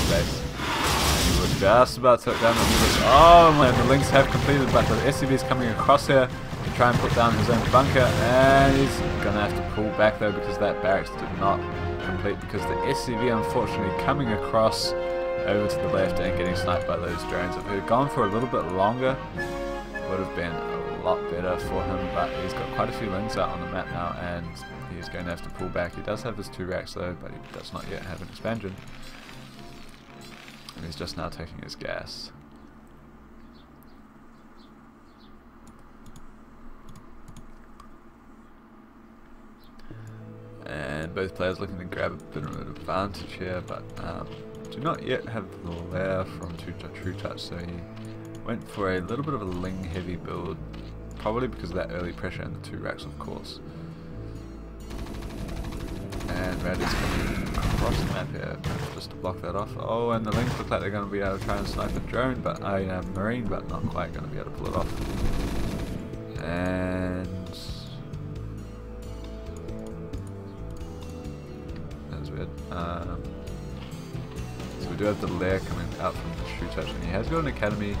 base. And he was just about to take down the Lynx. Oh, and the Lynx have completed, but the SCV is coming across here to try and put down his own bunker, and he's gonna have to pull back though because that barracks did not complete, because the SCV unfortunately coming across over to the left and getting sniped by those drones. If he had gone for a little bit longer, it would have been a lot better for him, but he's got quite a few Lynx out on the map now, and he's going to have to pull back. He does have his 2 racks though, but he does not yet have an expansion. And he's just now taking his gas. And both players looking to grab a bit of an advantage here, but do not yet have the lair from trutaCz, so he went for a little bit of a Ling heavy build, probably because of that early pressure and the 2 racks of course. And Radley's coming across the map here just to block that off. Oh, and the Lynx look like they're going to be able to try and snipe a drone, but a marine, but not quite going to be able to pull it off. And that was weird. So we do have the lair coming out from the trutaCz, and he has got an academy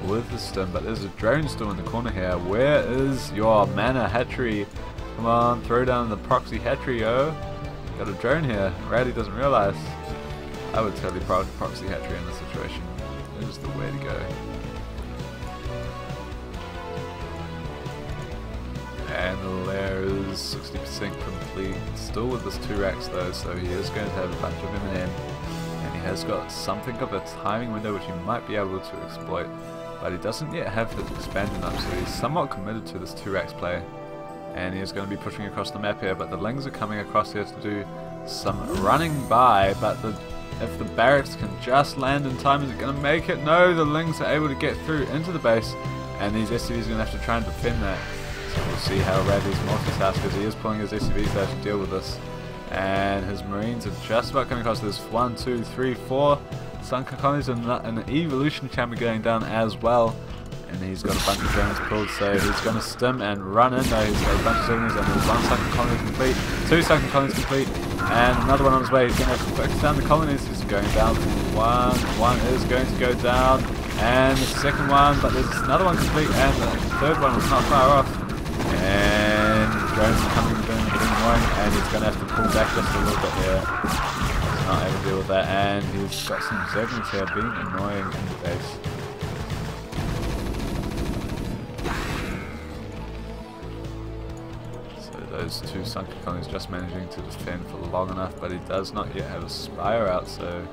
with the stim, but there's a drone still in the corner here. Where is your mana hatchery? Come on, throw down the proxy hatchery, yo. Got a drone here. Radley doesn't realise. I would totally proxy hatchery in this situation. It is the way to go. And the lair is 60% complete. Still with his 2 racks though, so he is going to have a bunch of M&M. And he has got something of a timing window which he might be able to exploit. But he doesn't yet have his expansion up, so he's somewhat committed to this 2 racks play. And he is going to be pushing across the map here, but the Lings are coming across here to do some running by, but if the barracks can just land in time, is it going to make it? No, the Lings are able to get through into the base, and these SCVs are going to have to try and defend that. So we'll see how Radley's multitaskers, he is pulling his SCVs there to deal with this. And his Marines are just about coming across. There's 1, 2, 3, 4 sunken colonies, and an evolution chamber going down as well. And he's got a bunch of drones pulled, so he's going to stim and run in. No, he's got a bunch of signals, and there's 1 sunken colony complete, 2 sunken colonies complete, and another one on his way. He's going to have to focus down the colonies. He's going down for 1 is going to go down, and the second one, but there's another one complete, and the third one is not far off. And the drones are coming in, getting annoying, and he's going to have to pull back just a little bit here. He's not able to deal with that, and he's got some zerglings here being annoying in the base. Those 2 sunken colonies just managing to defend for long enough, but he does not yet have a spire out, so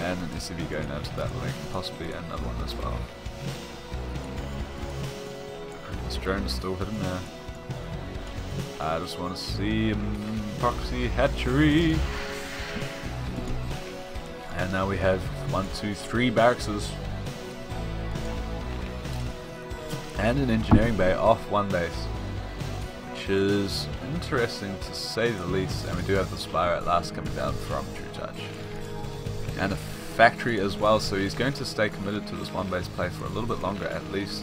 and an SCV going out to that link, possibly another one as well. This drone is still hidden there. I just want to see proxy hatchery. And now we have 1, 2, 3 barracks and an engineering bay off 1 base, which is interesting to say the least. And we do have the spire at last coming down from trutaCz, and a factory as well, so he's going to stay committed to this 1 base play for a little bit longer at least.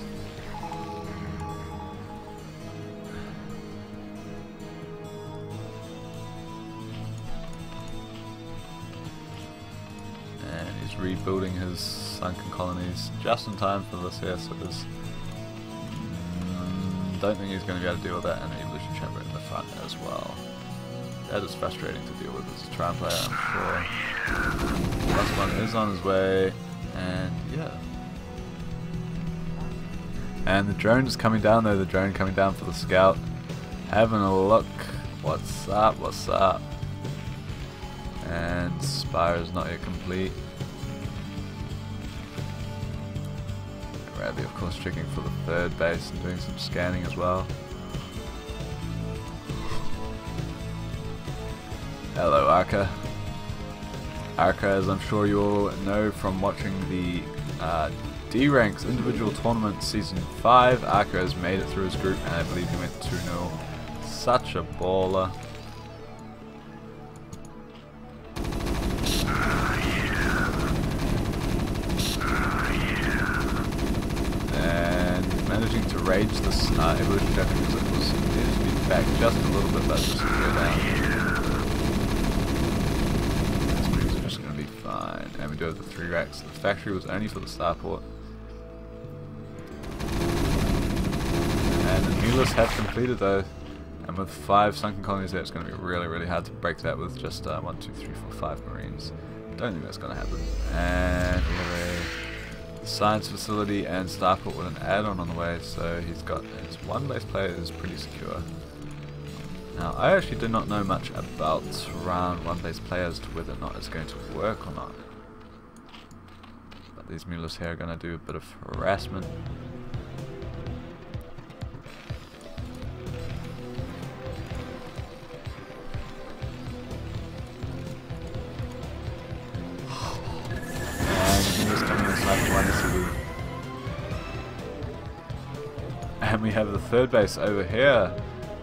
And he's rebuilding his sunken colonies just in time for this here, so there's don't think he's going to be able to deal with that, and an evolution chamber in the front as well. That is frustrating to deal with as a Tron player, I'm sure. Last one is on his way, and yeah. And the drone is coming down though, the drone coming down for the scout. Having a look. What's up, what's up? And spire is not yet complete. Radley, of course, checking for the 3rd base and doing some scanning as well. Hello, Arca. Arca, as I'm sure you all know from watching the D-Ranks individual tournament season 5, Arca has made it through his group, and I believe he went 2-0. Such a baller. Managing to rage this evolution champion because it was needed to be back just a little bit, but just go down. These moves are just going to be fine. And we do have the 3 racks. The factory was only for the starport. And the new list have completed though. And with 5 sunken colonies there, it's going to be really, really hard to break that with just 1, 2, 3, 4, 5 marines. Don't think that's going to happen. And we have a science facility and starport with an add-on on the way, so he's got his 1 base player is pretty secure. Now, I actually do not know much about round 1 base player as to whether or not it's going to work or not. But these mules here are going to do a bit of harassment. And we have the 3rd base over here.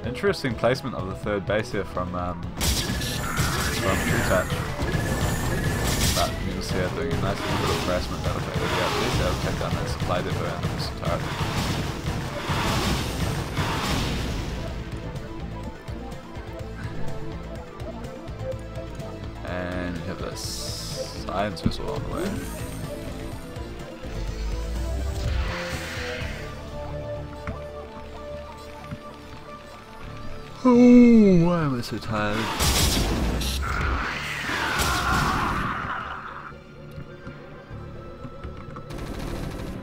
Interesting placement of the 3rd base here from trutaCz. But Mules here doing a nice little bit of harassment. That'll take it out. At least that'll take down that supply depot and this turret. And we have the science vessel on the way. Oh, why am I so tired?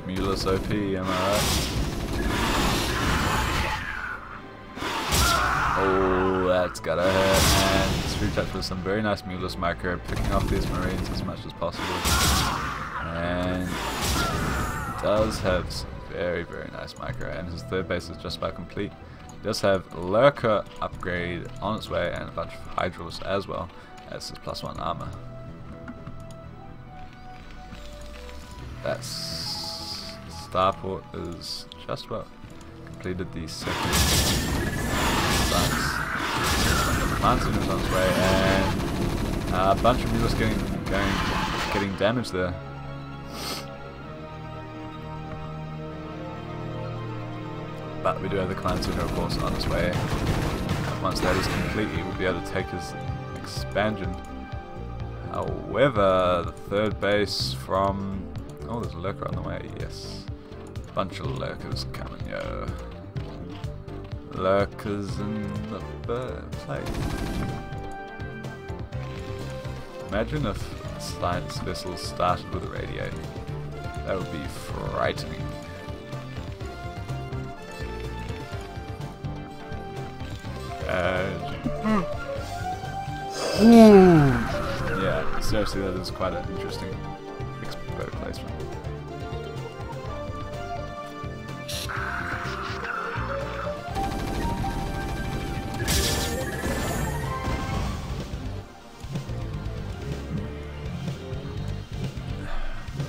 Mulus OP, am I right? Oh, that's gotta hurt. And trutaCz with some very nice Mulus micro, picking off these marines as much as possible. And does have some very, very nice micro. And his 3rd base is just about complete. He does have Lurker upgrade on its way and a bunch of Hydros as well as his +1 armor. That's starport is just about completed the 2nd sites. Planting is on its way and a bunch of mules getting damaged there. But we do have the Clan Center, of course, on its way. And once that is complete, he will be able to take his expansion. However, the 3rd base from... Oh, there's a lurker on the way, yes. Bunch of lurkers coming, yo. Lurkers in the place. Imagine if science vessels started with a radio. That would be frightening. Yeah, seriously, that is quite an interesting expo placement.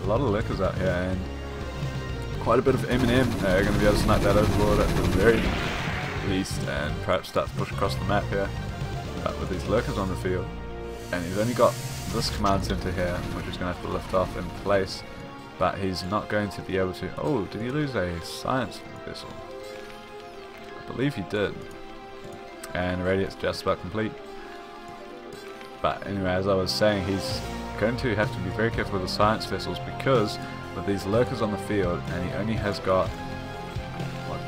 A lot of lurkers out here, and quite a bit of M&M are going to be able to snipe that overlord at the very least, and perhaps start to push across the map here. But with these lurkers on the field, and he's only got this command center here, which is going to have to lift off in place, but he's not going to be able to... Oh, did he lose a science vessel? I believe he did. And already it's just about complete. But anyway, as I was saying, he's going to have to be very careful with the science vessels, because with these lurkers on the field, and he only has got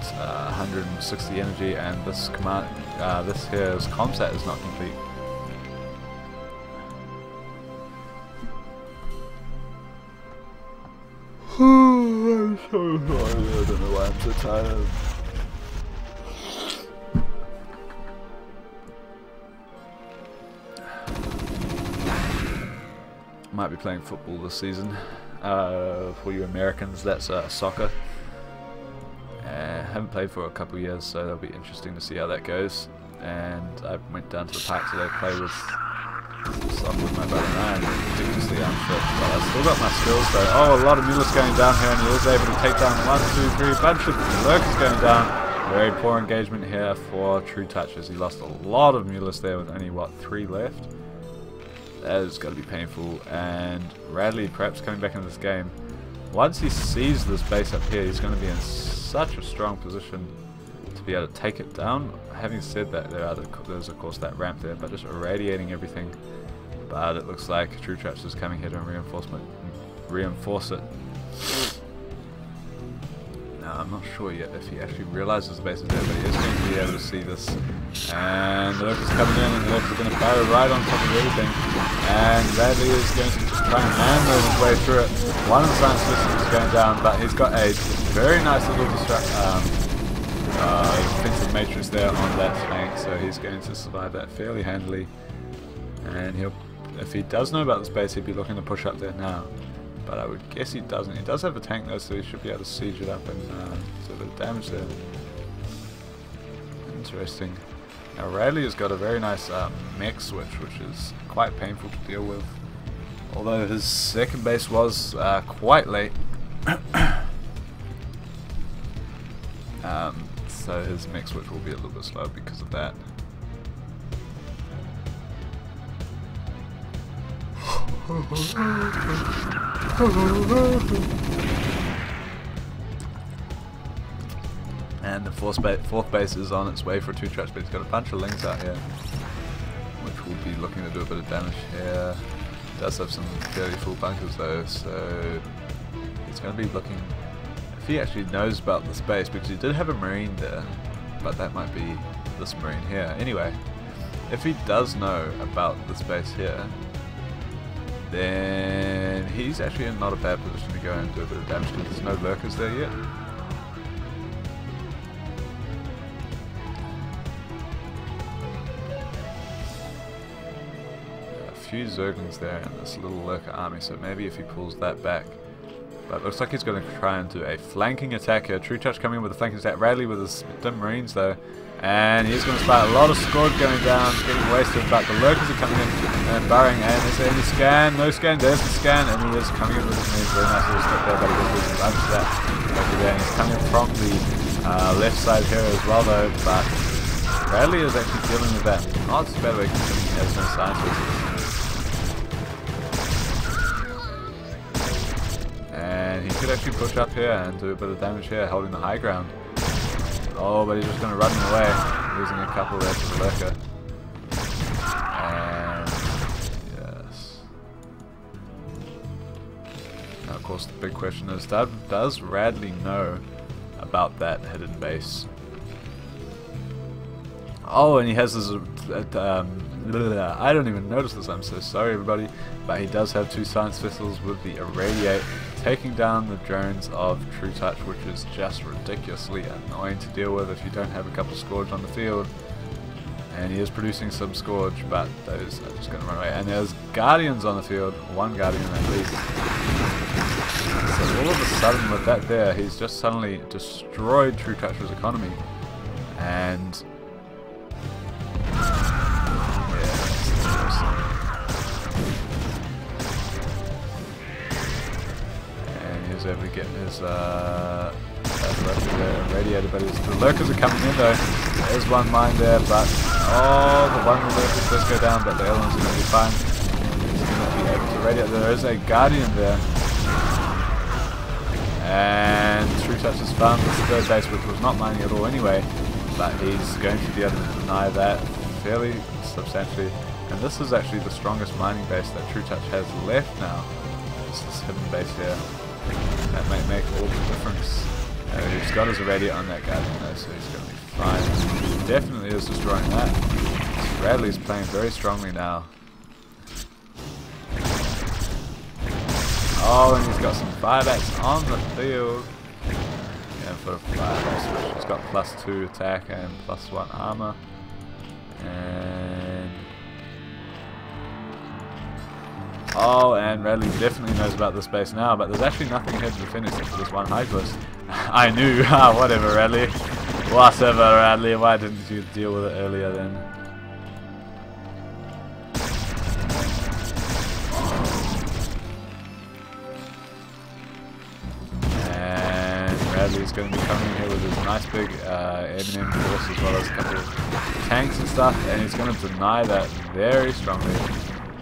160 energy, and this command, this here's comsat is not complete. I'm so sorry, I don't know why I'm so tired. Might be playing football this season. For you Americans, that's soccer. Haven't played for a couple of years, so that'll be interesting to see how that goes. And I went down to the park today to play with soccer with my brother, and I am ridiculously unfit. But I've still got my skills though. Oh, a lot of mules going down here, and he was able to take down 1, 2, 3, bunch of lurkers going down. Very poor engagement here for trutaCz, as he lost a lot of mules there with only, what, 3 left. That is going to be painful. And Radley perhaps coming back into this game. Once he sees this base up here, he's going to be in such a strong position. to be able to take it down. Having said that, there's of course that ramp there, but just irradiating everything. But it looks like trutaCz is coming here to reinforce it. Now I'm not sure yet if he actually realizes the base is there, but he is going to be able to see this. And the Lurker's coming in, and the Lurker's going to barrel right on top of everything. And Radley is going to just try and maneuver his way through it. One of the science systems is going down, but he's got a very nice little defensive matrix there on that flank, so he's going to survive that fairly handily. And if he does know about the space, he'd be looking to push up there now. But I would guess he doesn't. He does have a tank though, so he should be able to siege it up and do a bit of damage there. Interesting. Now Radley has got a very nice mech switch, which is quite painful to deal with. Although his second base was quite late. So his mech switch will be a little bit slow because of that. And the fourth base is on its way for trutaCz, but he's got a bunch of lings out here, which will be looking to do a bit of damage here. He does have some fairly full bunkers though, so he's going to be looking, if he actually knows about the space, because he did have a marine there, but that might be this marine here. Anyway, if he does know about the space here, then he's actually in not a bad position to go and do a bit of damage, because there's no lurkers there yet. A few Zerglings there and this little lurker army, so maybe if he pulls that back. But it looks like he's going to try and do a flanking attack here. trutaCz coming in with a flanking attack. Radley with his dim marines though. And he's going to spot a lot of scourge going down, getting wasted, but the lurkers are coming in and burrowing. And is there any scan? No scan, there's the scan, and he is coming in with his marines. Very nice little step there, but he does lose a bunch of that over there. And he's coming from the left side here as well though, but Radley is actually dealing with that. Not as bad way considering he has no science systems. And he could actually push up here and do a bit of damage here, holding the high ground. Oh, but he's just going to run him away, losing a couple there to the lurker. And yes. Now, of course, the big question is: does Radley know about that hidden base? Oh, and he has this. I don't even notice this. I'm so sorry, everybody. But he does have two science vessels with the irradiate, taking down the drones of trutaCz, which is just ridiculously annoying to deal with if you don't have a couple scourge on the field. And he is producing some scourge, but those are just going to run away. And there's guardians on the field, one guardian at least. So all of a sudden with that there, he's just suddenly destroyed trutaCz's economy. And he's able to get his radiator, but the lurkers are coming in though. There's one mine there, but the one lurker does go down, but the other one's going to be fine. He's going to be able to radiate. There is a guardian there, and trutaCz has found this third base, which was not mining at all anyway, but he's going to be able to deny that fairly substantially. And this is actually the strongest mining base that trutaCz has left now. This hidden base here. That might make all the difference. He's got his irradiate on that guardian though, so he's going to be fine. He definitely is destroying that. Radley's playing very strongly now. Oh, and he's got some firebacks on the field. Yeah, for firebacks, which he's got +2 attack and +1 armor. And and Radley definitely knows about this base now, but there's actually nothing here to defend except for this one high post. I knew. Whatever, Radley. Whatever, Radley. Why didn't you deal with it earlier then? And Radley's going to be coming in here with his nice big M&M force as well as a couple of tanks and stuff, and he's going to deny that very strongly.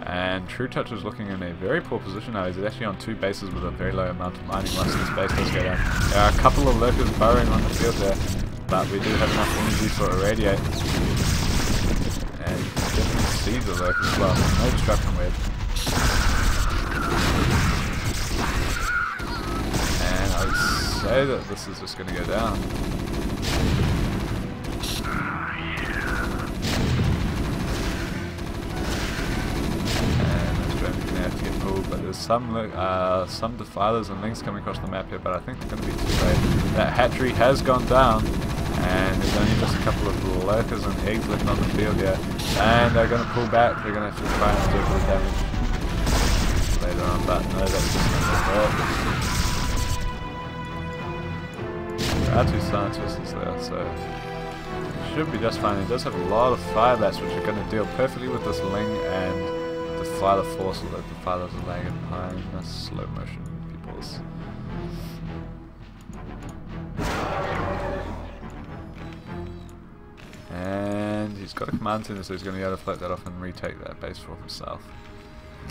And trutaCz is looking in a very poor position now. He's actually on 2 bases with a very low amount of mining once this base does go down. There are a couple of lurkers burrowing on the field there. but we do have enough energy for a radiate. And you can definitely see the lurk as well. No disruption web. And I would say that this is just going to go down. But there's some defilers and links coming across the map here, but I think they're going to be too late. That hatchery has gone down, and there's only just a couple of lurkers and eggs left on the field here. And they're going to pull back, they're going to have to try and do a bit of damage later on, but no, that's just not going to work. There are two science vessels there, so it should be just fine. It does have a lot of fire bats, which are going to deal perfectly with this ling and Defiler force, although Defilers are lagging behind. That's slow motion peoples. And he's got a command center, so he's going to be able to float that off and retake that base for himself.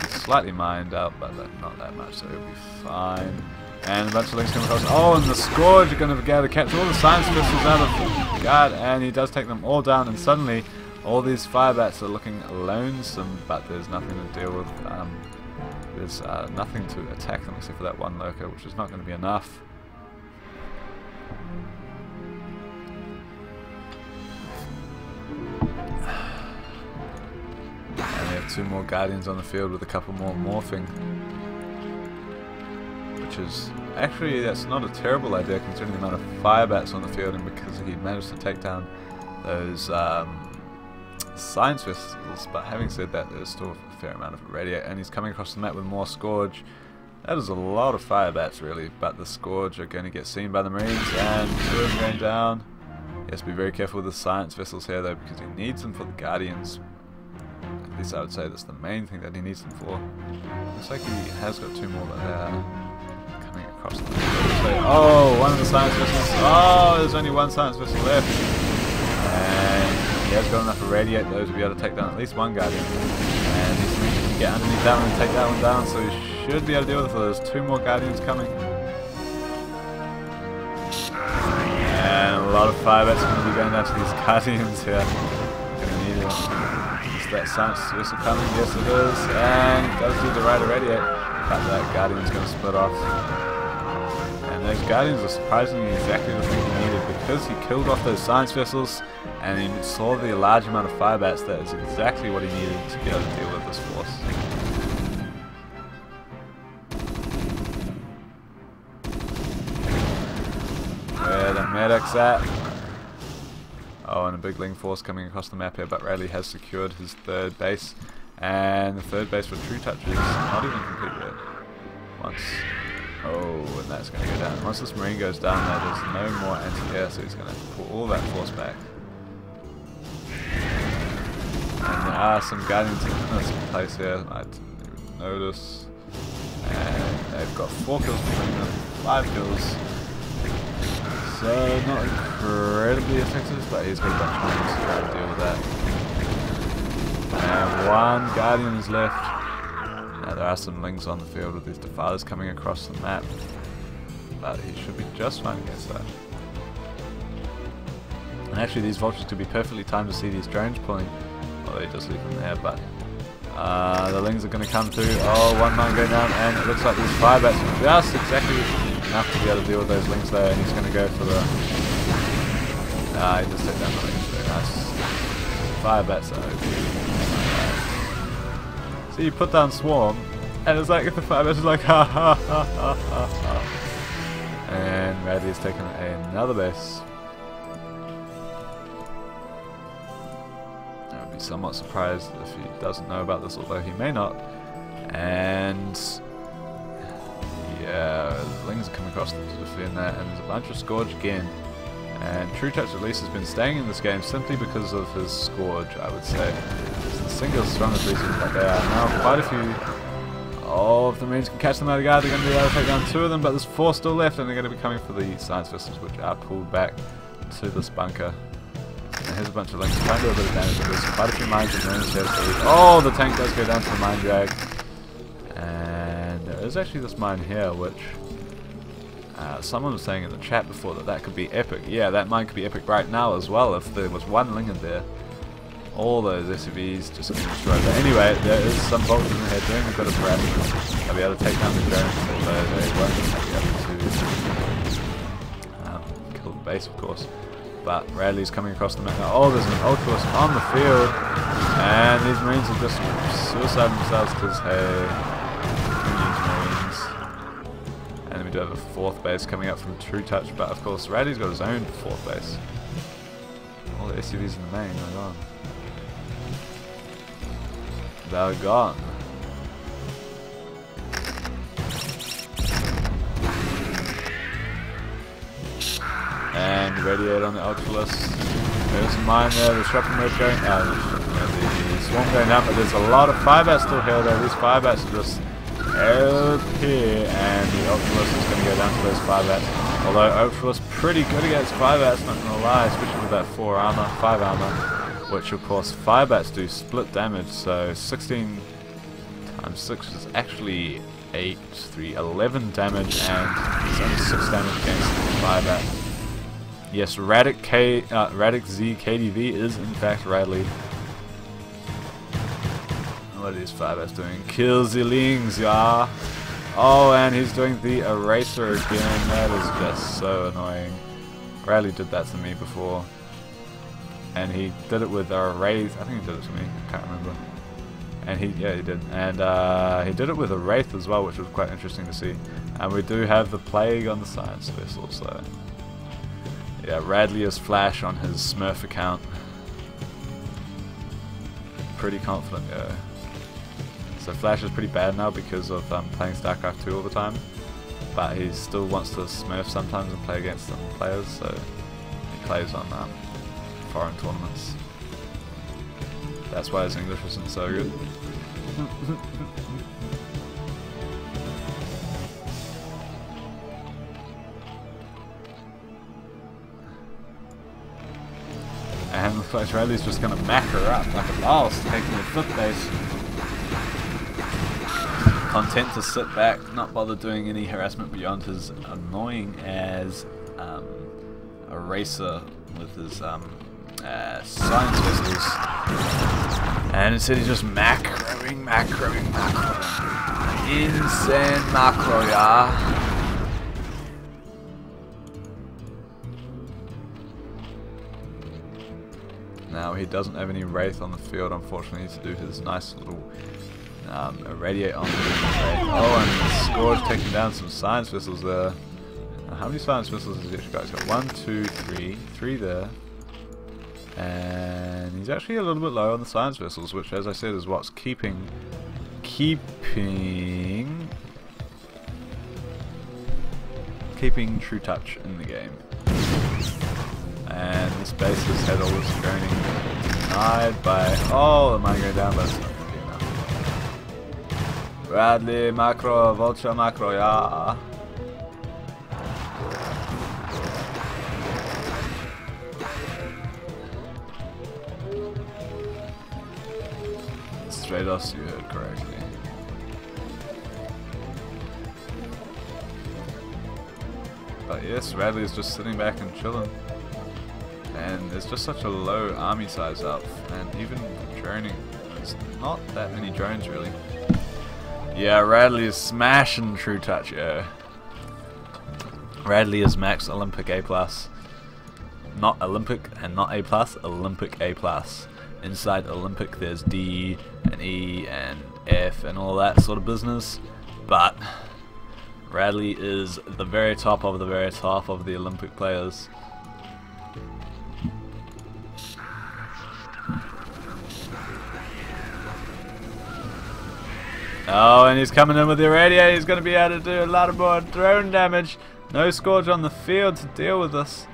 He's slightly mined out, but not that much, so he'll be fine. And a bunch of links come across. Oh, and the Scourge are going to be able to catch all the science crystals out of the guard, and he does take them all down, and suddenly all these firebats are looking lonesome, but there's nothing to deal with. There's nothing to attack them except for that one lurker, which is not going to be enough. And we have two more Guardians on the field with a couple more morphing. Which is actually, that's not a terrible idea considering the amount of firebats on the field, and because he managed to take down those science vessels. But having said that, there's still a fair amount of radiate, and he's coming across the map with more Scourge. That is a lot of firebats really, but the Scourge are going to get seen by the Marines, and two of them going down. He has to be very careful with the science vessels here though, because he needs them for the Guardians. At least I would say that's the main thing that he needs them for. Looks like he has got two more that are coming across the map. Oh, one of the science vessels. Oh, there's only one science vessel left. And he has got enough to radiate those to be able to take down at least one Guardian. And he's going to get underneath that one and take that one down, so he should be able to deal with it. There's two more Guardians coming. And a lot of firebats are going to be going down to these Guardians here. Going to need it. Is that science vessel coming? Yes it is. And it does do the right to radiate. But that Guardian's going to split off. And those Guardians are surprisingly exactly the thing he needed, because he killed off those science vessels and he saw the large amount of firebats. That is exactly what he needed to be able to deal with this force. Where the medics at? Oh, and a big Ling force coming across the map here, but Radley has secured his third base, and the third base for trutaCz is not even complete yet. Oh, and that's going to go down. Once this Marine goes down there, there's no more anti-air, so he's going to pull all that force back. And there are some Guardians in this place here, I didn't even notice. And they've got 4 kills between them, 5 kills. So not incredibly effective, but he's got a bunch of Marines to try to deal with that. And one Guardian is left. Now there are some Lings on the field with these Defilers coming across the map, but he should be just fine against that. And actually these vultures could be perfectly timed to see these drones pulling. Well, they just leave them there, but the Lings are going to come through. Oh, one mine going down, and it looks like these firebats are just exactly enough to be able to deal with those Lings there, and he's going to go for the... he just took down the Lings, very nice. Firebats are OP. So you put down Swarm, and it's like the firebats is like ha ha ha ha ha ha. And Radley has taken another base. I would be somewhat surprised if he doesn't know about this, although he may not. And yeah, the Lings are coming across to defend that, and there's a bunch of Scourge again. And trutaCz at least has been staying in this game simply because of his Scourge, I would say. It's the single strongest reason, but there are now quite a few. Oh, if the Marines can catch them out of guard, they're going to be able to take down 2 of them, but there's 4 still left, and they're going to be coming for the science vessels, which are pulled back to this bunker. And here's a bunch of Lings trying to do a bit of damage, but there's quite a few mines and Marines here. So oh, the tank does go down to the mine drag. And there is actually this mine here, which Someone was saying in the chat before that that could be epic. Yeah, that mine could be epic right now as well if there was one Ling in there. All those SUVs just getting destroyed. But anyway, there is some vultures in here doing a bit of harassment. They'll be able to take down the drones, although they won't be able to kill the base, of course. But Radley's coming across the map now. Oh, there's an Ultraviolet on the field, and these Marines are just suiciding themselves because, hey, who needs Marines? And then we do have a 4th base coming up from trutaCz, but of course Radley's got his own 4th base. All the SUVs in the main are gone. They're gone. And radiate on the Ultraviolet. There's a mine there, the Shrapnel Mode going out. The Swarm going down, but there's a lot of Firebats still here though. These Firebats are just out here, and the Ultraviolet is going to go down to those Firebats. Although Ultraviolet's pretty good against Firebats, not going to lie, especially with that 5 armor. Which of course Firebats do split damage, so 16 times 6 is actually 8, 3, 11 damage, and it's only 6 damage against Firebat. Yes, Radic Z KDV is in fact Radley. What are these Firebats doing? Kill the Lings, yeah. Oh, and he's doing the Eraser again. That is just so annoying. Radley did that to me before. And he did it with a Wraith. I think he did it to me. I can't remember. And he did. And he did it with a Wraith as well, which was quite interesting to see. And we do have the Plague on the science vessel, so yeah, Radley is Flash on his Smurf account. Pretty confident, yeah. So Flash is pretty bad now because of playing StarCraft 2 all the time. But he still wants to Smurf sometimes and play against some players, so he plays on foreign tournaments. That's why his English isn't so good. And looks like Radley's just gonna mack her up like a boss, taking the 5th base. Content to sit back, not bother doing any harassment beyond his annoying as Eraser with his science vessels, and instead he's just macroing. Insane macro, yeah. Now he doesn't have any Wraith on the field, unfortunately, to do his nice little irradiate on the Wraith. Oh, and Scourge taking down some science vessels there. How many science vessels has he actually got? He's got 1, 2, 3, 3 there. And he's actually a little bit low on the science vessels, which, as I said, is what's keeping trutaCz in the game. And this base has had all this droning denied by... Oh, the mine going down, but it's not going to be enough. Radley, macro, vulture, macro, yeah. trutaCz, you heard correctly. But yes, Radley is just sitting back and chilling. And there's just such a low army size up, and even droning, there's not that many drones really. Yeah, Radley is smashing trutaCz, yeah. Radley is max Olympic A+. Not Olympic and not A+, Olympic A+. Inside Olympic there's D and E and F and all that sort of business, but Radley is the very top of the Olympic players. Oh, and he's coming in with the irradiate. He's going to be able to do a lot of more drone damage. No Scourge on the field to deal with this.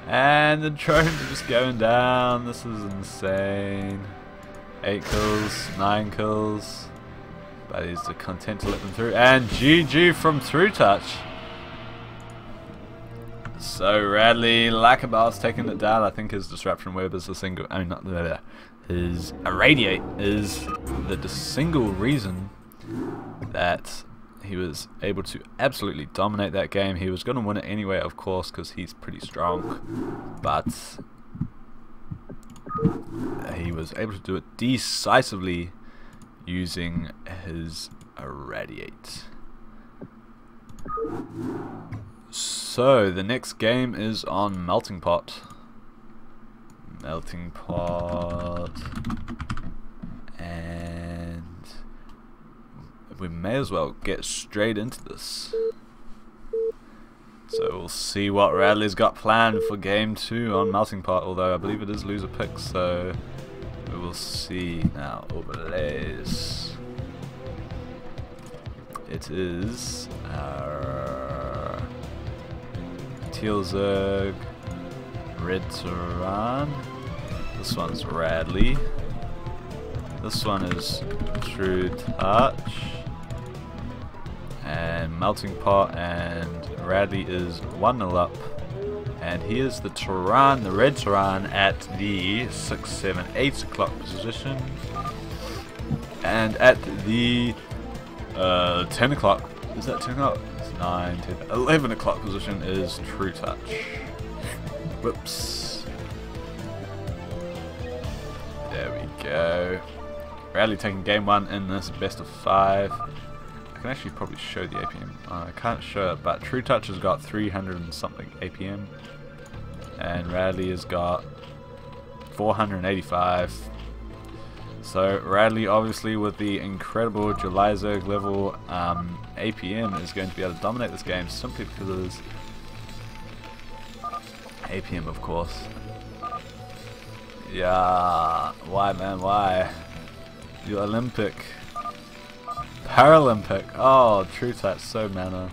And the drones are just going down. This is insane. 8 kills, 9 kills. But he's content to let them through. And GG from trutaCz. So Radley, like a boss, taking it down. I think his disruption web is the single. I mean, not the. His irradiate is the single reason that he was able to absolutely dominate that game. He was going to win it anyway, of course, because he's pretty strong, but he was able to do it decisively using his Irradiate. So the next game is on Melting Pot. Melting Pot, and we may as well get straight into this. So we'll see what Radley's got planned for game 2 on Melting Pot, although I believe it is loser pick, so we will see now. Overlays. It is trutaCz, Red Turan. This one's Radley. This one is trutaCz. And Melting Pot, and Radley is 1-0 up. And here's the Turan, the Red Turan, at the 6, 7, 8 o'clock position. And at the 10 o'clock, is that 10 o'clock? It's 9, 10, 11 o'clock position is trutaCz. Whoops. There we go. Radley taking game 1 in this best of 5. I can actually probably show the APM. I can't show it, but trutaCz has got 300 and something APM. And Radley has got 485. So Radley, obviously with the incredible Jelizerg level APM, is going to be able to dominate this game simply because of his APM, of course. Yeah, why man, why? The Olympic, Paralympic. Oh, trutaCz, so mana.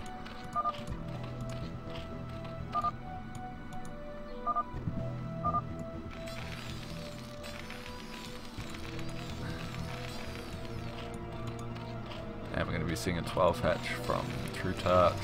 And we're going to be seeing a 12 hatch from trutaCz.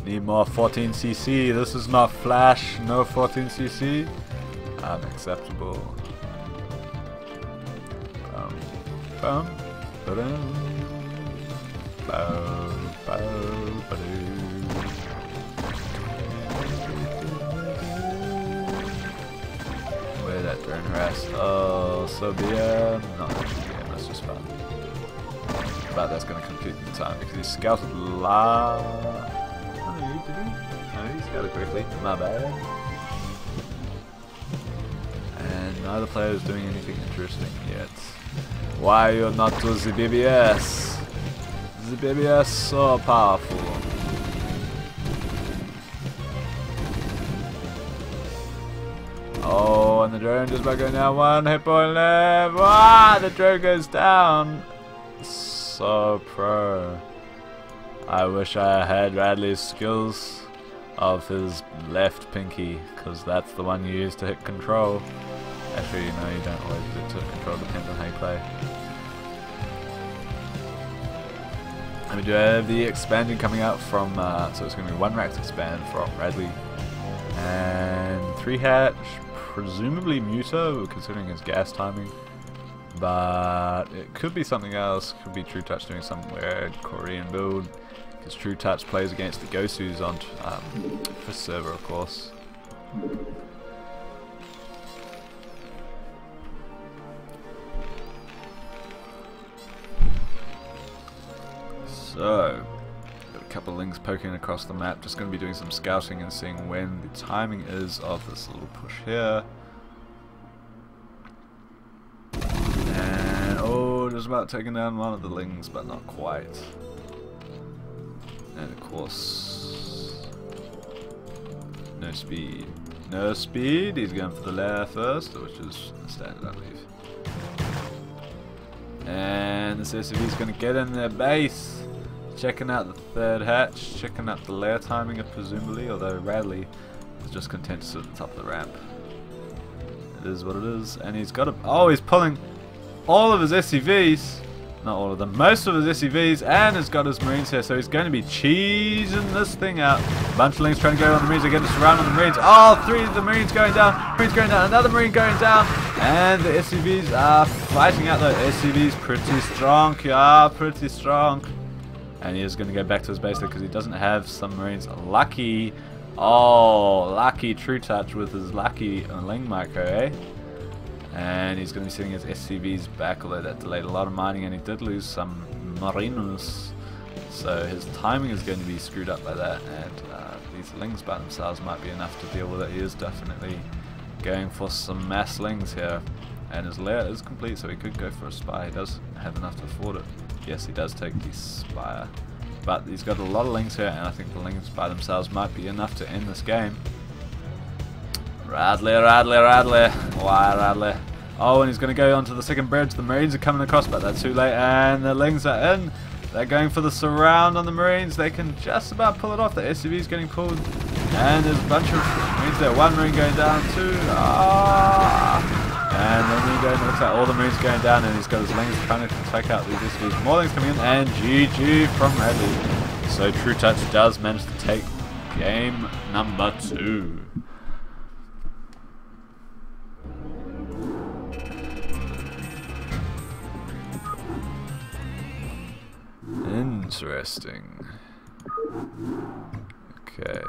Need more 14cc. This is not Flash. No 14cc. Unacceptable. Where that drone harass? Oh, so BM. Not actually BM, that's just fun. But that's going to complete the time because he scouted la. No, he scouted quickly. My bad. And neither player is doing anything interesting yet. Why you're not to the BBS? The BBS so powerful. Oh, and the drone just by going down 1 hit point left. Ah, the drone goes down. So pro. I wish I had Radley's skills of his left pinky, because that's the one you use to hit control. Actually, no, you don't always use it to hit control, depends on how you play. And we do have the expanding coming out from, so it's going to be 1 rack to expand from Radley. And 3 hatch, presumably Muto, considering his gas timing. But it could be something else, could be trutaCz doing some weird Korean build. Because trutaCz plays against the Gosus on first server, of course. So, got a couple of links poking across the map. Just going to be doing some scouting and seeing when the timing is of this little push here. And oh, just about taking down one of the lings, but not quite. And of course, no speed. No speed, he's going for the lair first, which is standard, I believe. And this SUV's going to get in their base. Checking out the 3rd hatch, checking out the lair timing, presumably, although Radley He's just content to sit at the top of the ramp. It is what it is. And he's got a... Oh, he's pulling all of his SCVs. Not all of them. Most of his SCVs. And has got his Marines here. So he's going to be cheesing this thing out. A bunch of Lings trying to go on the Marines. They're getting surrounded on the Marines. Oh, 3 of the Marines going down. Marines going down. Another Marine going down. And the SCVs are fighting out though. SCVs pretty strong. Yeah, pretty strong. And he is going to go back to his base there because he doesn't have some Marines. Lucky. Oh, lucky trutaCz with his lucky Ling micro, eh? And he's going to be sending his SCVs back, although that delayed a lot of mining, and he did lose some Marinos. So his timing is going to be screwed up by that, and these Lings by themselves might be enough to deal with it. He is definitely going for some mass Lings here. And his lair is complete, so he could go for a Spire. He does have enough to afford it. Yes, he does take the Spire. But he's got a lot of Lings here, and I think the Lings by themselves might be enough to end this game. Radley, Radley, Radley. Why Radley? Oh, and he's going to go onto the second bridge. The Marines are coming across, but that's too late. And the Lings are in. They're going for the surround on the Marines. They can just about pull it off. The SCV is getting pulled. And there's a bunch of Marines there. One Marine going down, 2. And then looks like all the Marines going down, and he's got his Lings trying to take out these SCVs. More Lings coming in, and GG from Radley. So trutaCz does manage to take game number 2. Interesting. Okay.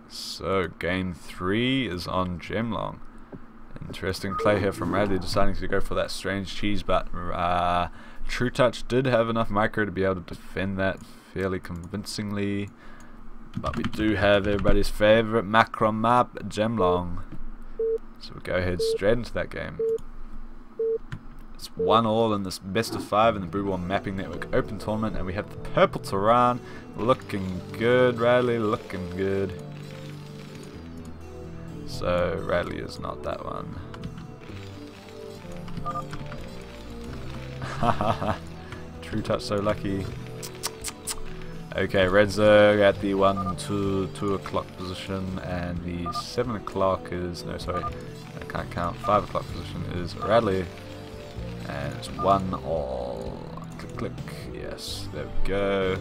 So game 3 is on Gemlong. Interesting play here from Radley, deciding to go for that strange cheese, but trutaCz did have enough micro to be able to defend that fairly convincingly. But we do have everybody's favourite macro map, Gemlong. So we'll go ahead straight into that game. It's 1-1 in this best of 5 in the BWMN Mapping Network Open Tournament, and we have the purple Tehran looking good. Radley looking good. So Radley is not that one. Hahaha. trutaCz so lucky. Okay, Red Zerg at the 2 o'clock position, and the 7 o'clock is, no sorry, I can't count, 5 o'clock position is Radley. And it's 1-1. Click, click. Yes, there we go.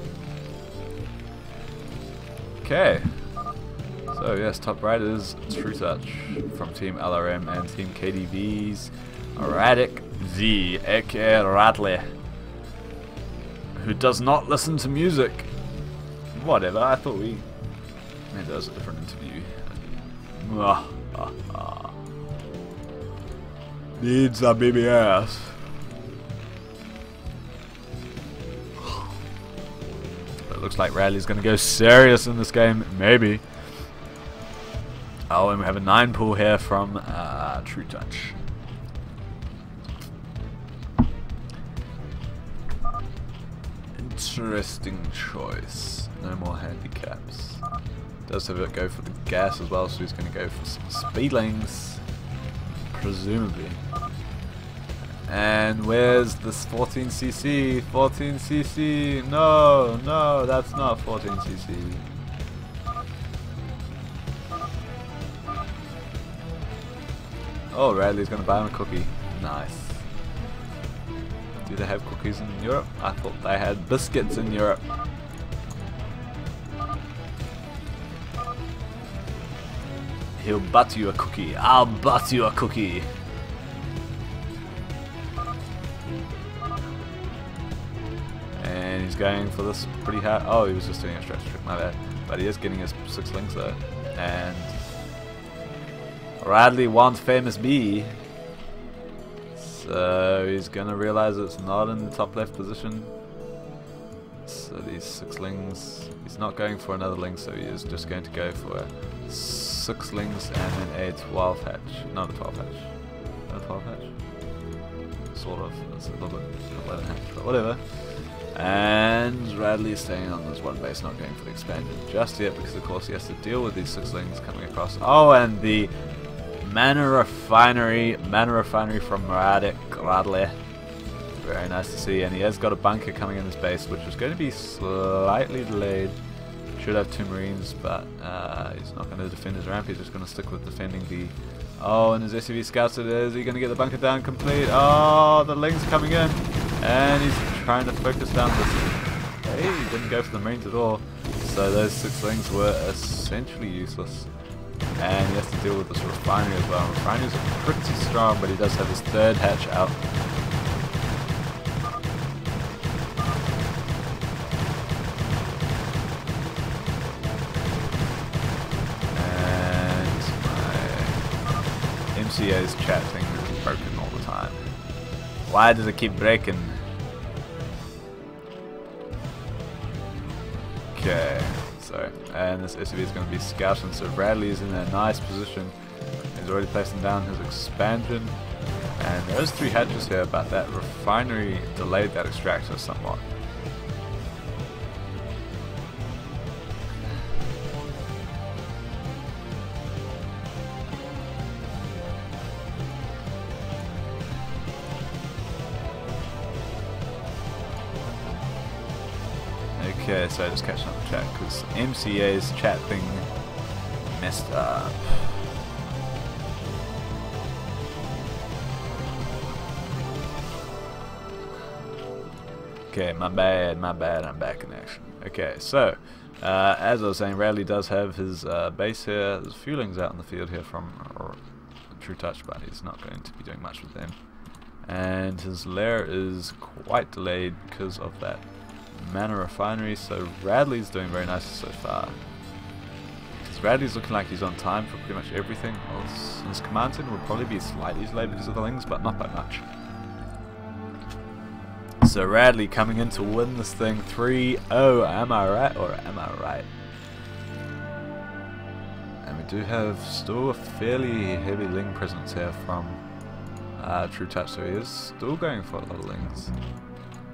Okay. So yes, top right is trutaCz from Team LRM and Team KDV's Radic Z, aka Radley, who does not listen to music. Whatever, I thought we made that was a different interview. Needs a BBS. It looks like Radley's going to go serious in this game, maybe. Oh, and we have a 9 pool here from trutaCz. Interesting choice. No more handicaps. Does have it go for the gas as well, so he's going to go for some speedlings, presumably. And where's this 14cc? 14cc? No, no, that's not 14cc. Oh, Radley's gonna buy him a cookie. Nice. Do they have cookies in Europe? I thought they had biscuits in Europe. He'll butt you a cookie. I'll butt you a cookie. And he's going for this pretty hard. Oh, he was just doing a stretch trick, my bad. But he is getting his 6 Lings though. And Radley wants famous B. So he's gonna realize it's not in the top left position. So these 6 Lings, he's not going for another Ling, so he is just going to go for 6 Lings and then a 12 hatch. Not a 12 hatch. Not a 12 hatch? Sort of. It's a little bit 11 hatch, but whatever. And Radley is staying on this one base, not going for the expansion just yet, because of course he has to deal with these 6 Lings coming across. Oh, and the Mana Refinery from Radley. Very nice to see, and he has got a bunker coming in his base, which is going to be slightly delayed. Should should have 2 Marines, but he's not going to defend his ramp. He's just going to stick with defending the... Oh, and his SUV scouts it is. Is he going to get the bunker down complete? Oh, the Ling's coming in. And he's trying to focus down this... Hey, he didn't go for the Marines at all. So those 6 Lings were essentially useless. And he has to deal with this refinery as well. Refineries are pretty strong, but he does have his 3rd hatch out. MCA's chat thing is broken all the time. Why does it keep breaking? Okay, so, and this SUV is going to be scouting, so Radley is in a nice position. He's already placing down his expansion, and there's 3 hatches here, but that refinery delayed that extractor somewhat. Okay, so just catching up the chat because MCA's chat thing messed up. Okay, my bad, I'm back in action. Okay, so as I was saying, Radley does have his base here. There's fuelings out in the field here from trutaCz, but he's not going to be doing much with them. And his lair is quite delayed because of that Mana refinery, so Radley's doing very nicely so far. Because Radley's looking like he's on time for pretty much everything. Well, his command center will probably be slightly delayed because of the Lings, but not by much. So Radley coming in to win this thing 3-0, am I right or am I right? And we do have still a fairly heavy Ling presence here from trutaCz, so he is still going for a lot of Lings.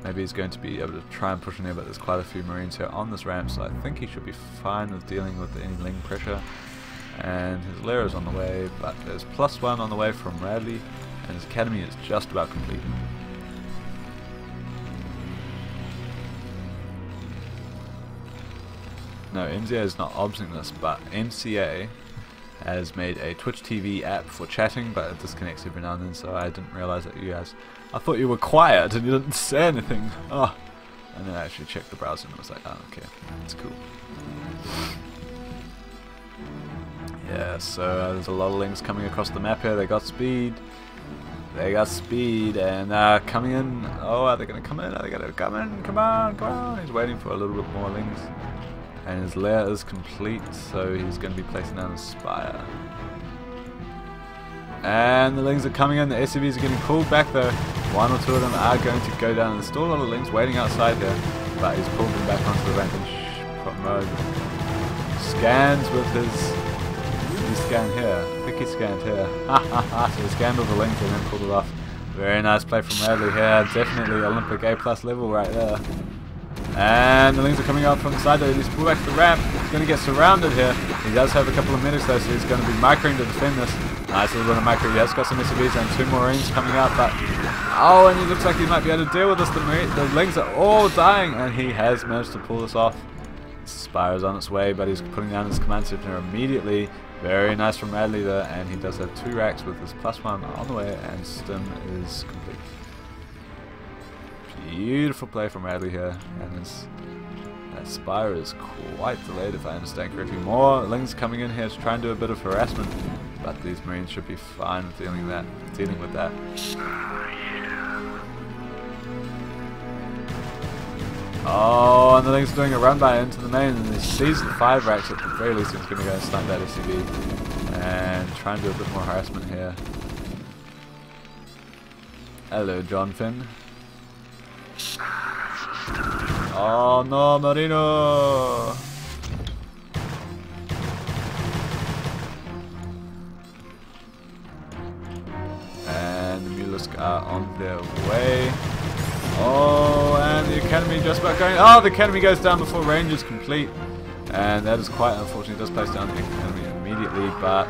Maybe he's going to be able to try and push in there, but there's quite a few Marines here on this ramp, so I think he should be fine with dealing with any Ling pressure. And his lair is on the way, but there's +1 on the way from Radley, and his academy is just about complete. No, MCA is not obsing this, but MCA has made a Twitch TV app for chatting, but it disconnects every now and then, so I didn't realize that you guys... I thought you were quiet and you didn't say anything. Oh. And then I actually checked the browser and it was like, oh, okay, that's cool. Yeah, so there's a lot of Lings coming across the map here. They got speed. They got speed and coming in. Oh, are they going to come in? Are they going to come in? Come on, come on. He's waiting for a little bit more Lings. And his lair is complete, so he's going to be placing down his spire. And the Lings are coming in, the SUVs are getting pulled back though. 1 or 2 of them are going to go down, and there's still a lot of Lings waiting outside here. But he's pulled them back onto the rampage mode. Scans with his scan here. I think he scanned here. So he scanned with the Lings and then pulled it off. Very nice play from Radley here. Definitely Olympic A+ level right there. And the Lings are coming out from the side though. He's pulled back to the ramp. He's going to get surrounded here. He does have a couple of medics though, so he's going to be microing to defend this. Nice little bit of micro. He has got some SUVs and 2 more Marines coming out, but oh, and he looks like he might be able to deal with this. The Lings are all dying, and he has managed to pull this off. Spire is on its way, but he's putting down his command center immediately. Very nice from Radley there, and he does have 2 racks with his +1 on the way, and stim is complete. Beautiful play from Radley here, and that Spire is quite delayed if I understand correctly. More Lings coming in here to try and do a bit of harassment, but these Marines should be fine with dealing with that. Oh, and the Lings doing a run by into the main, and he sees the 5 racks. At the very least he's going to go and snipe that SUV and try and do a bit more harassment here. Hello, John Finn. Oh no, Marino! And the Mulisk are on their way. Oh, and the Academy just about going. Oh, the Academy goes down before range is complete. And that is quite unfortunate. It does place down the Academy immediately, but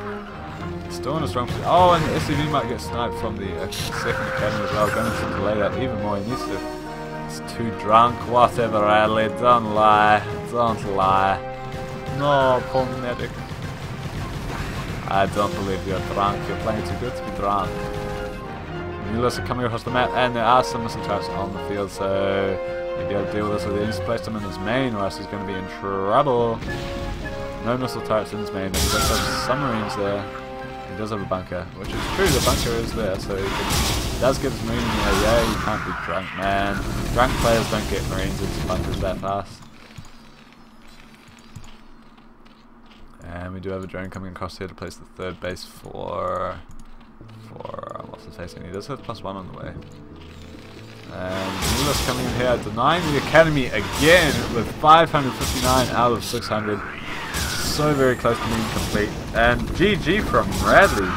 still in a strong position. Oh, and the SUV might get sniped from the second Academy as well. Going to delay that even more. He needs to. It's too drunk. Whatever, Radley. Don't lie. Don't lie. No, poor medic. I don't believe you're drunk. You're playing too good to be drunk. Mulas are coming across the map, and there are some missile turrets on the field, so maybe I'll deal with this with the place him in his main, or else he's going to be in trouble. No missile turrets in his main, but he does have submarines there. He does have a bunker, which is true, the bunker is there, so he does get his marine in there. Yeah, you can't be drunk, man. Drunk players don't get marines into bunkers that fast. And we do have a drone coming across here to place the third base for what's his face, and he does have +1 on the way. And Mulas coming in here, denying the academy again with 559 out of 600. So very close to being complete. And GG from Radley.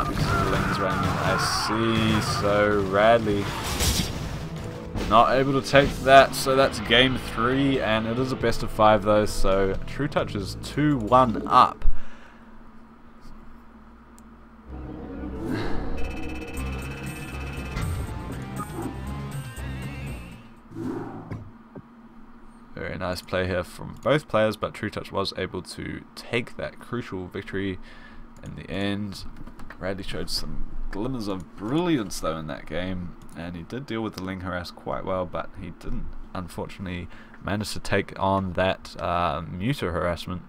Because the link's running in. I see. So Radley not able to take that. So that's game 3, and it is a best of 5 though. So trutaCz is 2-1 up. Very nice play here from both players, but trutaCz was able to take that crucial victory in the end. Radley showed some glimmers of brilliance though in that game, and he did deal with the Ling harass quite well, but he didn't unfortunately manage to take on that muter harassment.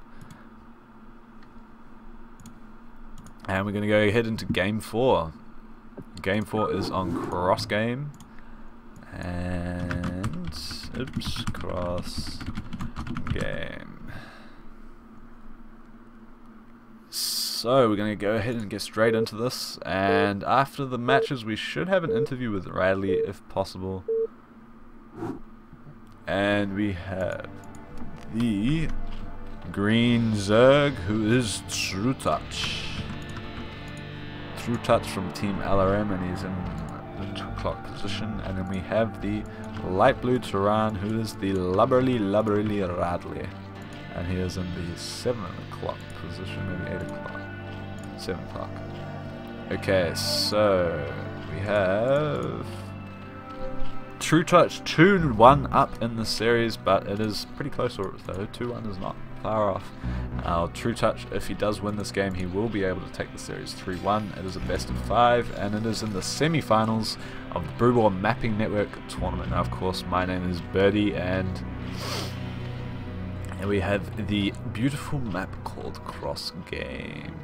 And we're going to go ahead into game 4. Game 4 is on cross game. And oops, cross game. So we're going to go ahead and get straight into this, and after the matches we should have an interview with Radley if possible. And we have the green Zerg, who is trutaCz. trutaCz from Team LRM, and he's in the 2 o'clock position. And then we have the light blue Turan, who is the lubberly Radley, and he is in the 7 o'clock position, maybe 8 o'clock, 7 o'clock. Okay, so we have trutaCz 2-1 up in the series, but it is pretty close though. 2-1 is not far off. trutaCz, if he does win this game, he will be able to take the series 3-1. It is a best of 5, and it is in the semi-finals of the BWMN Mapping Network tournament. Now, of course, my name is Birdie, and we have the beautiful map called Cross Game.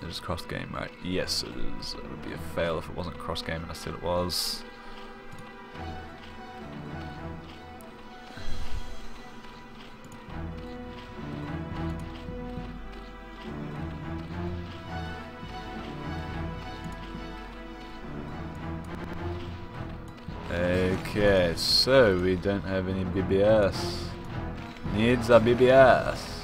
It is Cross Game, right? Yes, it is. It would be a fail if it wasn't Cross Game, and I said it was. Okay, so we don't have any BBS. Needs a BBS.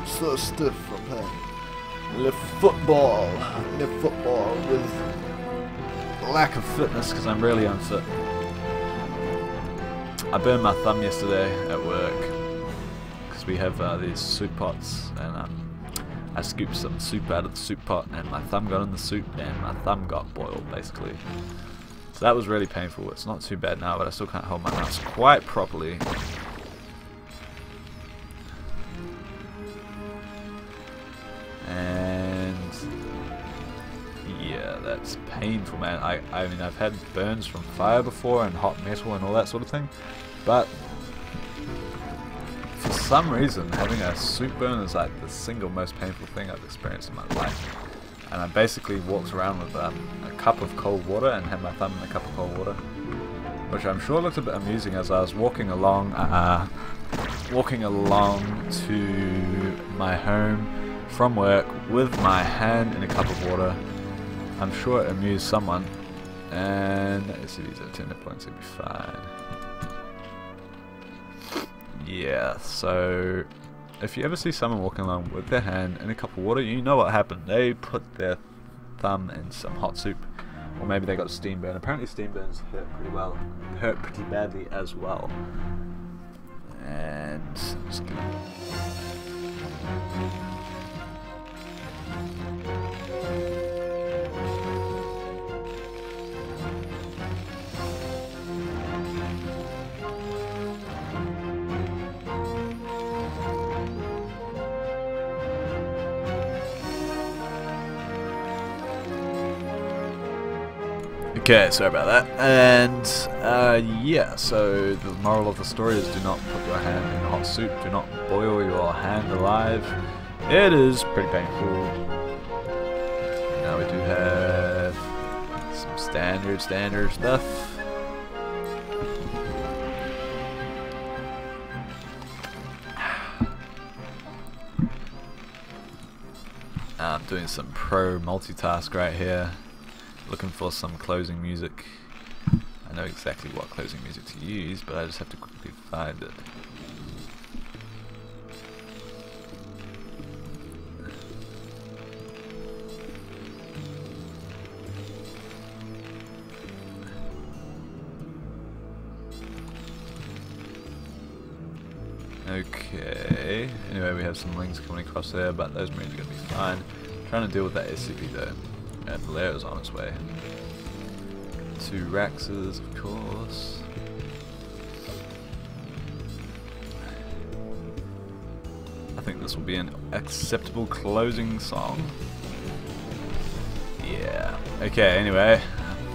So stiff from playing lift football with lack of fitness because I'm really unfit. I burned my thumb yesterday at work because we have these soup pots, and I scooped some soup out of the soup pot, and my thumb got in the soup, and my thumb got boiled basically. So that was really painful. It's not too bad now, but I still can't hold my mouse quite properly. And yeah, that's painful, man. I mean, I've had burns from fire before and hot metal and all that sort of thing, but for some reason having a soup burn is like the single most painful thing I've experienced in my life. And I basically walked around with a cup of cold water and had my thumb in a cup of cold water, which I'm sure looked a bit amusing as I was walking along to my home from work with my hand in a cup of water. I'm sure it amused someone. And let's see, these are 10 hit points, it'll be fine. Yeah, so if you ever see someone walking along with their hand in a cup of water, you know what happened. They put their thumb in some hot soup, or maybe they got a steam burn. Apparently steam burns hurt pretty badly as well. And I'm just gonna Okay, sorry about that. And yeah, so the moral of the story is do not put your hand in hot soup, do not boil your hand alive. It is pretty painful. Now we do have some standard stuff. I'm doing some pro multitask right here, looking for some closing music. I know exactly what closing music to use, but I just have to quickly find it. Okay, anyway, we have some links coming across there, but those marines are going to be fine. Trying to deal with that SCP though. And Valera's on its way. trutaCz, of course. I think this will be an acceptable closing song. Yeah. Okay, anyway,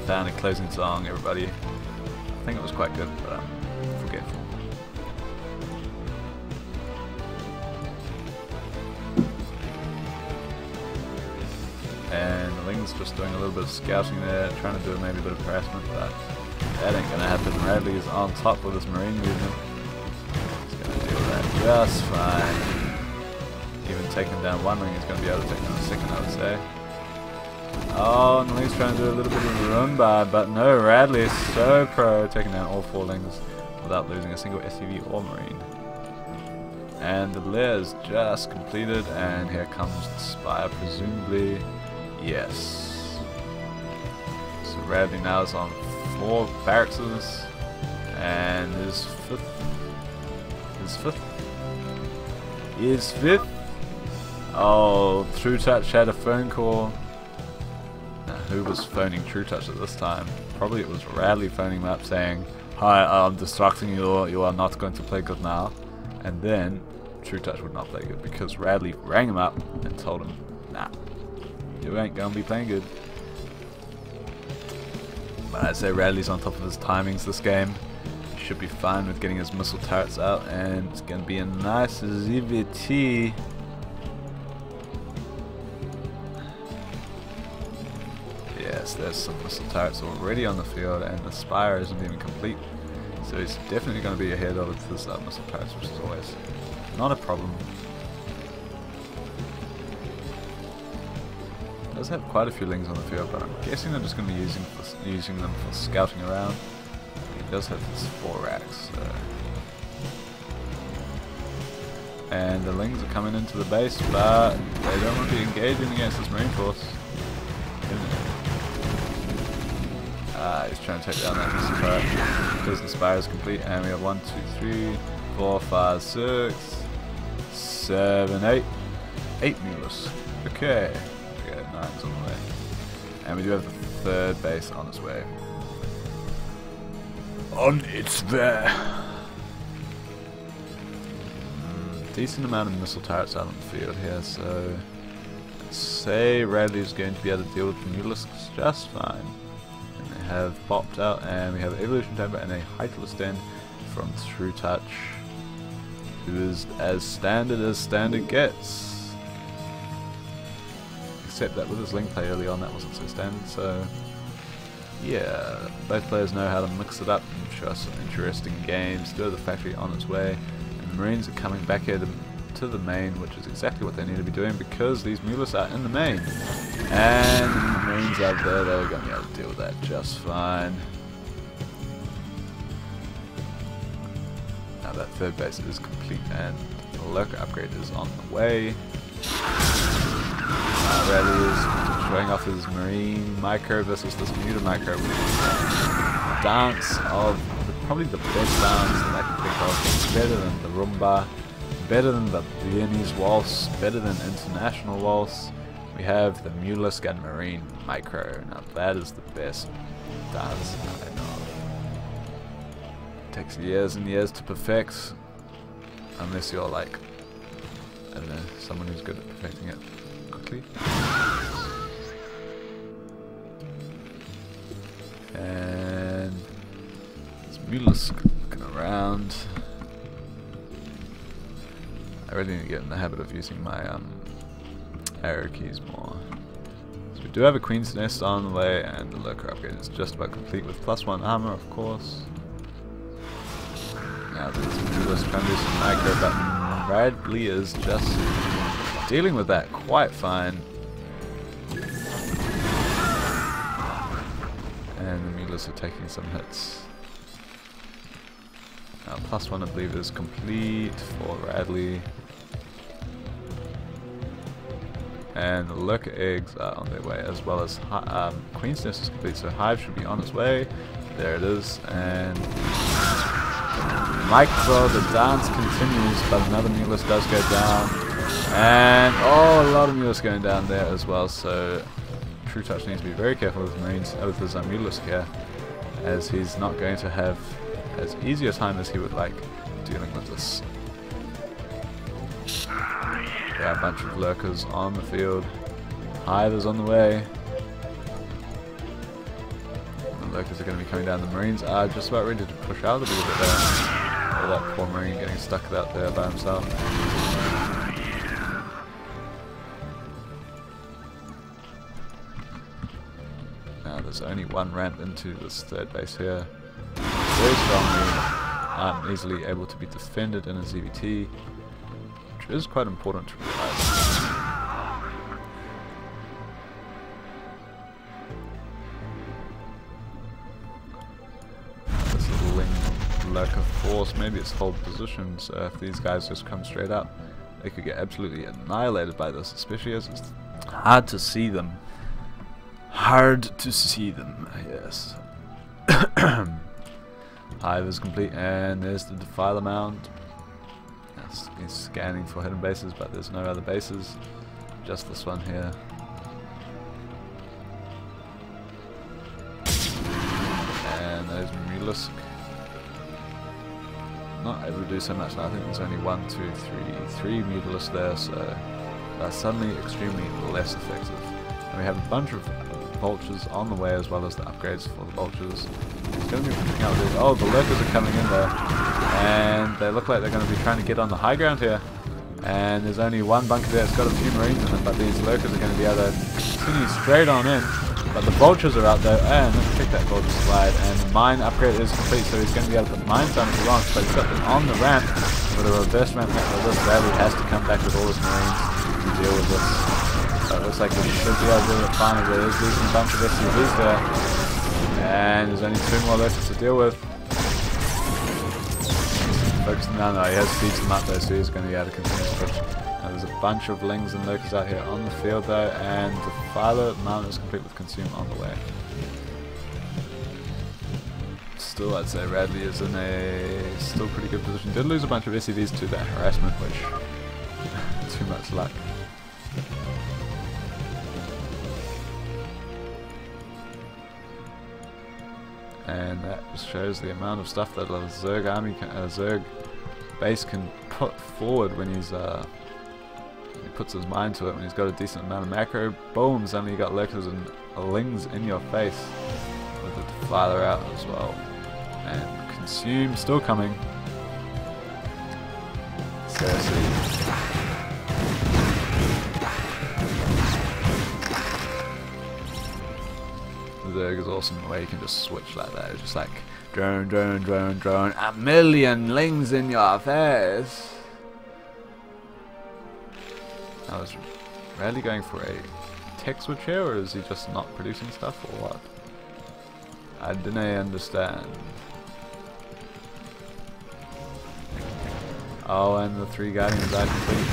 found a closing song, everybody. I think it was quite good, but I'm forgetful. And the Ling's just doing a little bit of scouting there, trying to do maybe a bit of harassment, but that ain't gonna happen. Radley is on top of this marine movement. He's gonna deal with that just fine. Even taking down one Ling, he's gonna be able to take down a second, I would say. Oh, and the Ling's trying to do a little bit of a rumba, but no, Radley is so pro, taking down all 4 Lings without losing a single SCV or marine. And the lair is just completed, and here comes the spire, presumably. Yes. So Radley now is on 4 barracks, and his fifth. Oh, trutaCz had a phone call. Now, who was phoning trutaCz at this time? Probably it was Radley phoning him up saying, "Hi, I'm distracting you. You are not going to play good now." And then trutaCz would not play good because Radley rang him up and told him, "Nah, you ain't gonna be playing good." But I'd say Radley's on top of his timings this game. He should be fine with getting his missile turrets out, and it's gonna be a nice ZVT. Yes, there's some missile turrets already on the field, and the spire isn't even complete. So he's definitely going to be ahead of this missile turrets, which is always not a problem. Does have quite a few Lings on the field, but I'm guessing they're just going to be using them for scouting around. He does have his 4 racks, so. And the Lings are coming into the base, but they don't want to be engaging against this marine force. He's trying to take down that missile turret because the spire is complete, and we have 1, 2, 3, 4, 5, 6, 7, 8. 8 Mulus. Okay. We got 9's on the way. And we do have the 3rd base on its way. On its way. Decent amount of missile turrets out on the field here, so I'd say Radley's going to be able to deal with the Mulus just fine. Have popped out, and we have evolution chamber and a heightless den from trutaCz, who is as standard gets, except that with his Ling play early on that wasn't so standard. So yeah, both players know how to mix it up and show us some interesting games. Still the factory on its way, and the Marines are coming back here to the main, which is exactly what they need to be doing because these Mulus are in the main. And the Marines out there, they're going to be able to deal with that just fine. Now that 3rd base is complete and the lurker upgrade is on the way. Radley is showing off his Marine micro versus this Muta micro, which is a dance of probably the best dance that I can think of. Better than the rumba, better than the Viennese waltz, better than international waltz. We have the Mulus and Marine micro. Now that is the best dance I know of. It takes years and years to perfect, unless you're like, I don't know, someone who's good at perfecting it quickly. Mulisk looking around. I really need to get in the habit of using my arrow keys more. So we do have a Queen's Nest on the way, and the Lurker upgrade is just about complete with +1 armor, of course. Now there's Mulisk trying to do some micro, but Radley is just dealing with that quite fine. And the Mulisk are taking some hits. Now +1 I believe is complete for Radley. And the Lurker eggs are on their way, as well as Queen's Nest is complete, so Hive should be on its way. There it is, and Micro, the dance continues, but another Mulisk does go down. And oh, a lot of Mulisk going down there as well, so trutaCz needs to be very careful with Marines, with his Mulisk here, as he's not going to have as easy a time as he would like dealing with this. There are a bunch of Lurkers on the field. Hive is on the way. The Lurkers are going to be coming down. The Marines are just about ready to push out a little bit there. Oh, that poor Marine getting stuck out there by himself. Now there's only one ramp into this third base here. Very strongly, easily able to be defended in a ZVT. Which is quite important to realize. This little Lurker force, maybe it's hold position, so if these guys just come straight up, they could get absolutely annihilated by this, especially as it's hard to see them. Hard to see them, yes. Hive is complete, and there's the Defiler Mound. He's scanning for hidden bases, but there's no other bases, just this one here. And there's Mulisk. Not able to do so much now. I think there's only 1, 2, 3 Mulisk there, so that's suddenly extremely less effective. And we have a bunch of vultures on the way, as well as the upgrades for the vultures. It's going to be pushing out there. Oh, the Lurkers are coming in there. And they look like they're going to be trying to get on the high ground here. And there's only one bunker there. It's got a few Marines in it, but these Lurkers are going to be able to continue straight on in. But the vultures are out there, and let's check that vulture slide. And the mine upgrade is complete, so he's going to be able to put mines down if he wants. But he's got them on the ramp with a reverse ramp. This Radley has to come back with all his Marines to deal with this. So it looks like we should be able to do it finally. There is losing a bunch of SUVs there. And there's only 2 more Lurkers to deal with. Focusing down, he has sieged them up though, so he's going to be able to continue to push. Now there's a bunch of Lings and Lurkers out here on the field though, and the Defiler Mountain is complete with Consume on the way. Still, I'd say Radley is in a still pretty good position. Did lose a bunch of SCVs to that harassment, which too much luck. And that just shows the amount of stuff that a Zerg army, Zerg base can put forward when he's he puts his mind to it. When he's got a decent amount of macro, boom! Suddenly you got Lurkers and Lings in your face with the Defiler out as well, and Consume still coming. Seriously. Zerg is awesome the way you can just switch like that. It's just like drone, drone, drone, drone, a million Lings in your face. Now is Radley going for a tech switch here, or is he just not producing stuff, or what? I didn't understand. Oh, and the 3 Guardians are complete.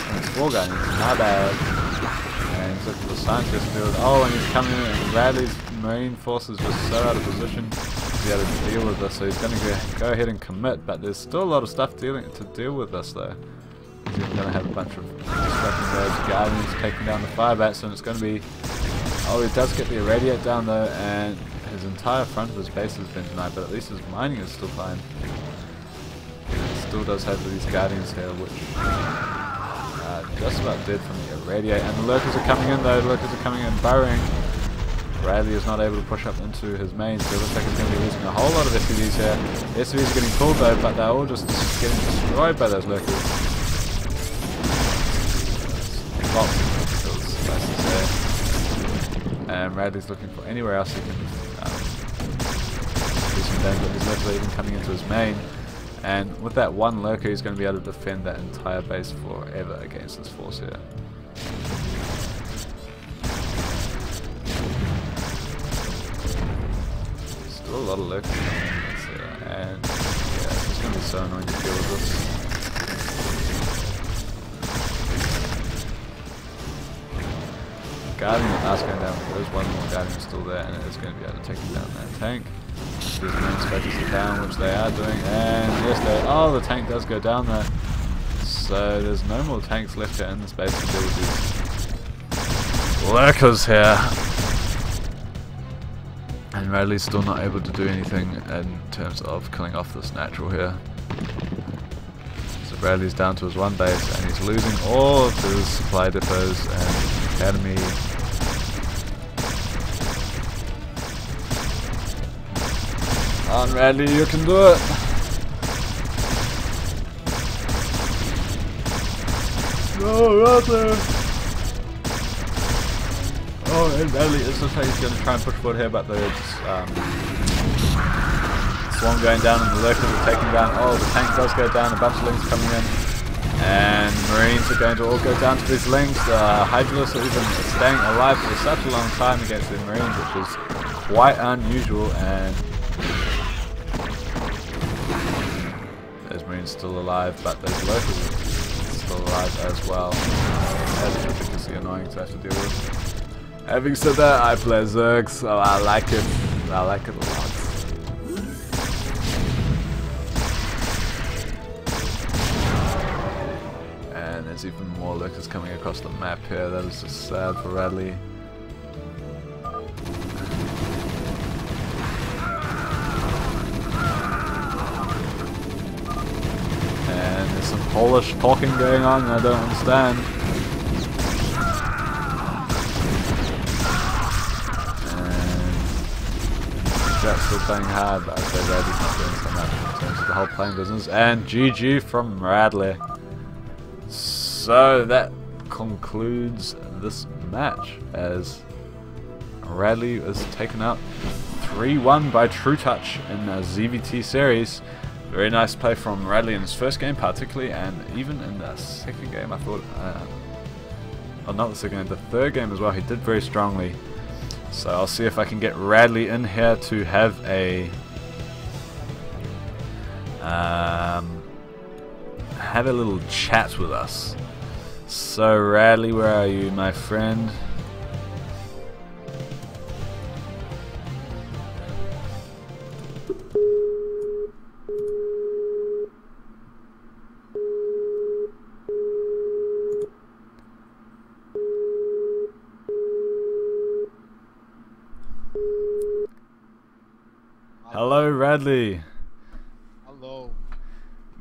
And it's 4 Guardians, my bad. And he's looking for the Scientist field. Oh, and he's coming in, and Radley's Marine force is just so out of position to be able to deal with this, so he's going to go ahead and commit, but there's still a lot of stuff to deal with this though. He's going to have a bunch of destruction birds, Guardians taking down the Firebats, and it's going to be... Oh, he does get the Irradiate down though, and his entire front of his base has been denied, but at least his mining is still fine. He still does have these Guardians here, which just about dead from the Irradiate, and the Lurkers are coming in though, the Lurkers are coming in burrowing. Radley is not able to push up into his main, so it looks like he's going to be losing a whole lot of SCVs here. The SCVs are getting pulled though, but they're all just getting destroyed by those lurkers. Lots of kills, nice to say. And Radley's looking for anywhere else he can do some damage, but these lurkers are even coming into his main. And with that one lurker, he's going to be able to defend that entire base forever against this force here. Still a lot of lurkers coming in here, and yeah, it's going to be so annoying to deal with this. Guardian is going down, there's one more Guardian still there, and it is going to be able to take down that tank. These main spaces are down, which they are doing, and yes, the tank does go down there. So there's no more tanks left here in the space to deal with these lurkers here. And Radley's still not able to do anything in terms of killing off this natural here. So Radley's down to his one base, and he's losing all of his supply depots and academy. Come on, Radley, you can do it! No, Radley! Oh, and Radley is looks like he's going to try and push forward here, but there's Swarm going down and the lurkers are taking down. Oh, the tank does go down, a bunch of links coming in. And Marines are going to all go down to these links. Hydralists are even staying alive for such a long time against the Marines, which is quite unusual. And those Marines still alive, but those lurkers are still alive as well. That is ridiculously annoying to have to deal with. Having said that, I play Zerg, so I like it. I like it a lot. And there's even more lurkers coming across the map here. That is just sad for Radley. And there's some Polish talking going on, and I don't understand. That's still playing hard, but I'd say Radley's not doing so much in terms of the whole playing business. And GG from Radley. So that concludes this match as Radley was taken out 3-1 by trutaCz in a ZVT series. Very nice play from Radley in his first game particularly, and even in the second game I thought, well, not the second game, the third game as well, he did very strongly. So I'll see if I can get Radley in here to have a little chat with us. So Radley, where are you, my friend? Hello, Radley. Hello.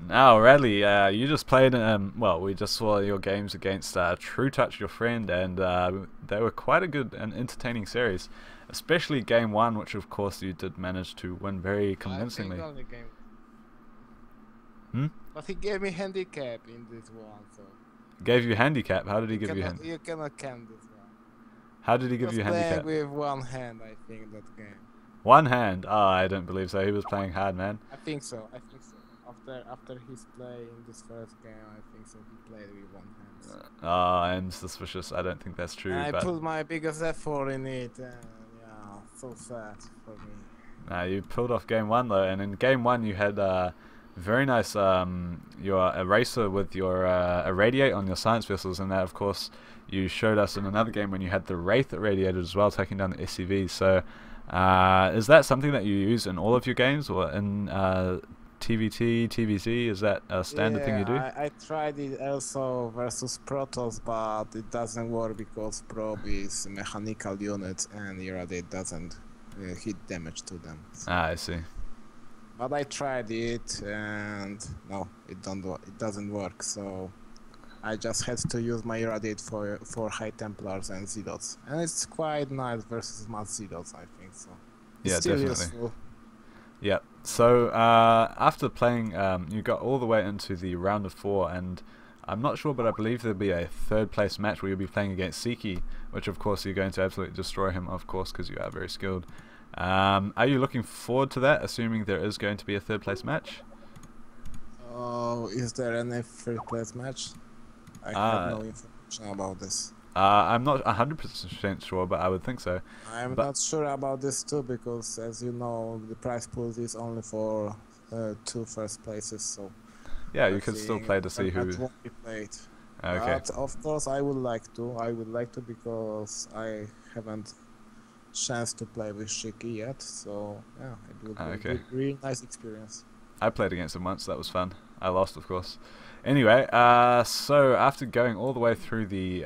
Now, Radley, you just played, well, we just saw your games against trutaCz, your friend, and they were quite a good and entertaining series, especially game one, which of course you did manage to win very convincingly. But he gave me handicap in this one, so. Gave you handicap? How did he give you handicap? You cannot count this one. How did he give you handicap? Playing with one hand, I think, that game. One hand? Oh, I don't believe so. He was playing hard, man. I think so. I think so. After his play in this first game, I think so. He played with one hand. Oh, I'm suspicious. I don't think that's true. I but put my biggest effort in it, and yeah, so sad for me. Nah, you pulled off game one though, and in game one you had very nice your eraser with your irradiate on your science vessels, and that of course you showed us in another game when you had the Wraith that radiated as well, taking down the SCVs. So is that something that you use in all of your games, or in TVT, TVZ? Is that a standard thing you do? I tried it also versus Protoss, but it doesn't work because Probe is a mechanical unit and irradiate doesn't hit damage to them. So. Ah, I see. But I tried it and no, it doesn't work. So I just had to use my irradiate for High Templars and Zealots, and it's quite nice versus Mass Zealots, I think so. It's Yeah, still definitely. useful. Yeah. So after playing, you got all the way into the round of 4, and I'm not sure, but I believe there'll be a third place match where you'll be playing against Siki, which of course you're going to absolutely destroy him, of course, because you are very skilled. Are you looking forward to that, assuming there is going to be a third place match? Oh, is there any third place match? I have no information about this. I'm not 100% sure, but I would think so. I'm not sure about this too, because as you know, the prize pool is only for 2 first places, so Yeah, I you could still think play to see who. that won't be played. Okay. But of course, I would like to. I would like to because I haven't chance to play with Shiki yet. So yeah, it would be a really nice experience. I played against him once. That was fun. I lost, of course. Anyway, so after going all the way through the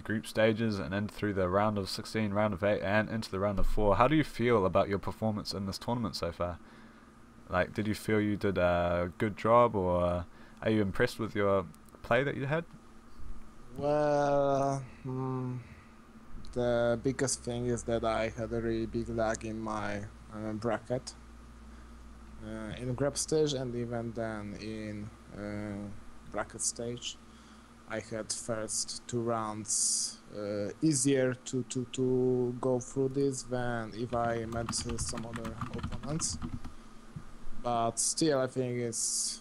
group stages and then through the round of 16, round of 8, and into the round of 4, how do you feel about your performance in this tournament so far? Like, did you feel you did a good job, or are you impressed with your play that you had? Well, the biggest thing is that I had a really big lag in my bracket. In group stage and even then in bracket stage, I had first 2 rounds easier to go through this than if I met some other opponents. But still, I think it's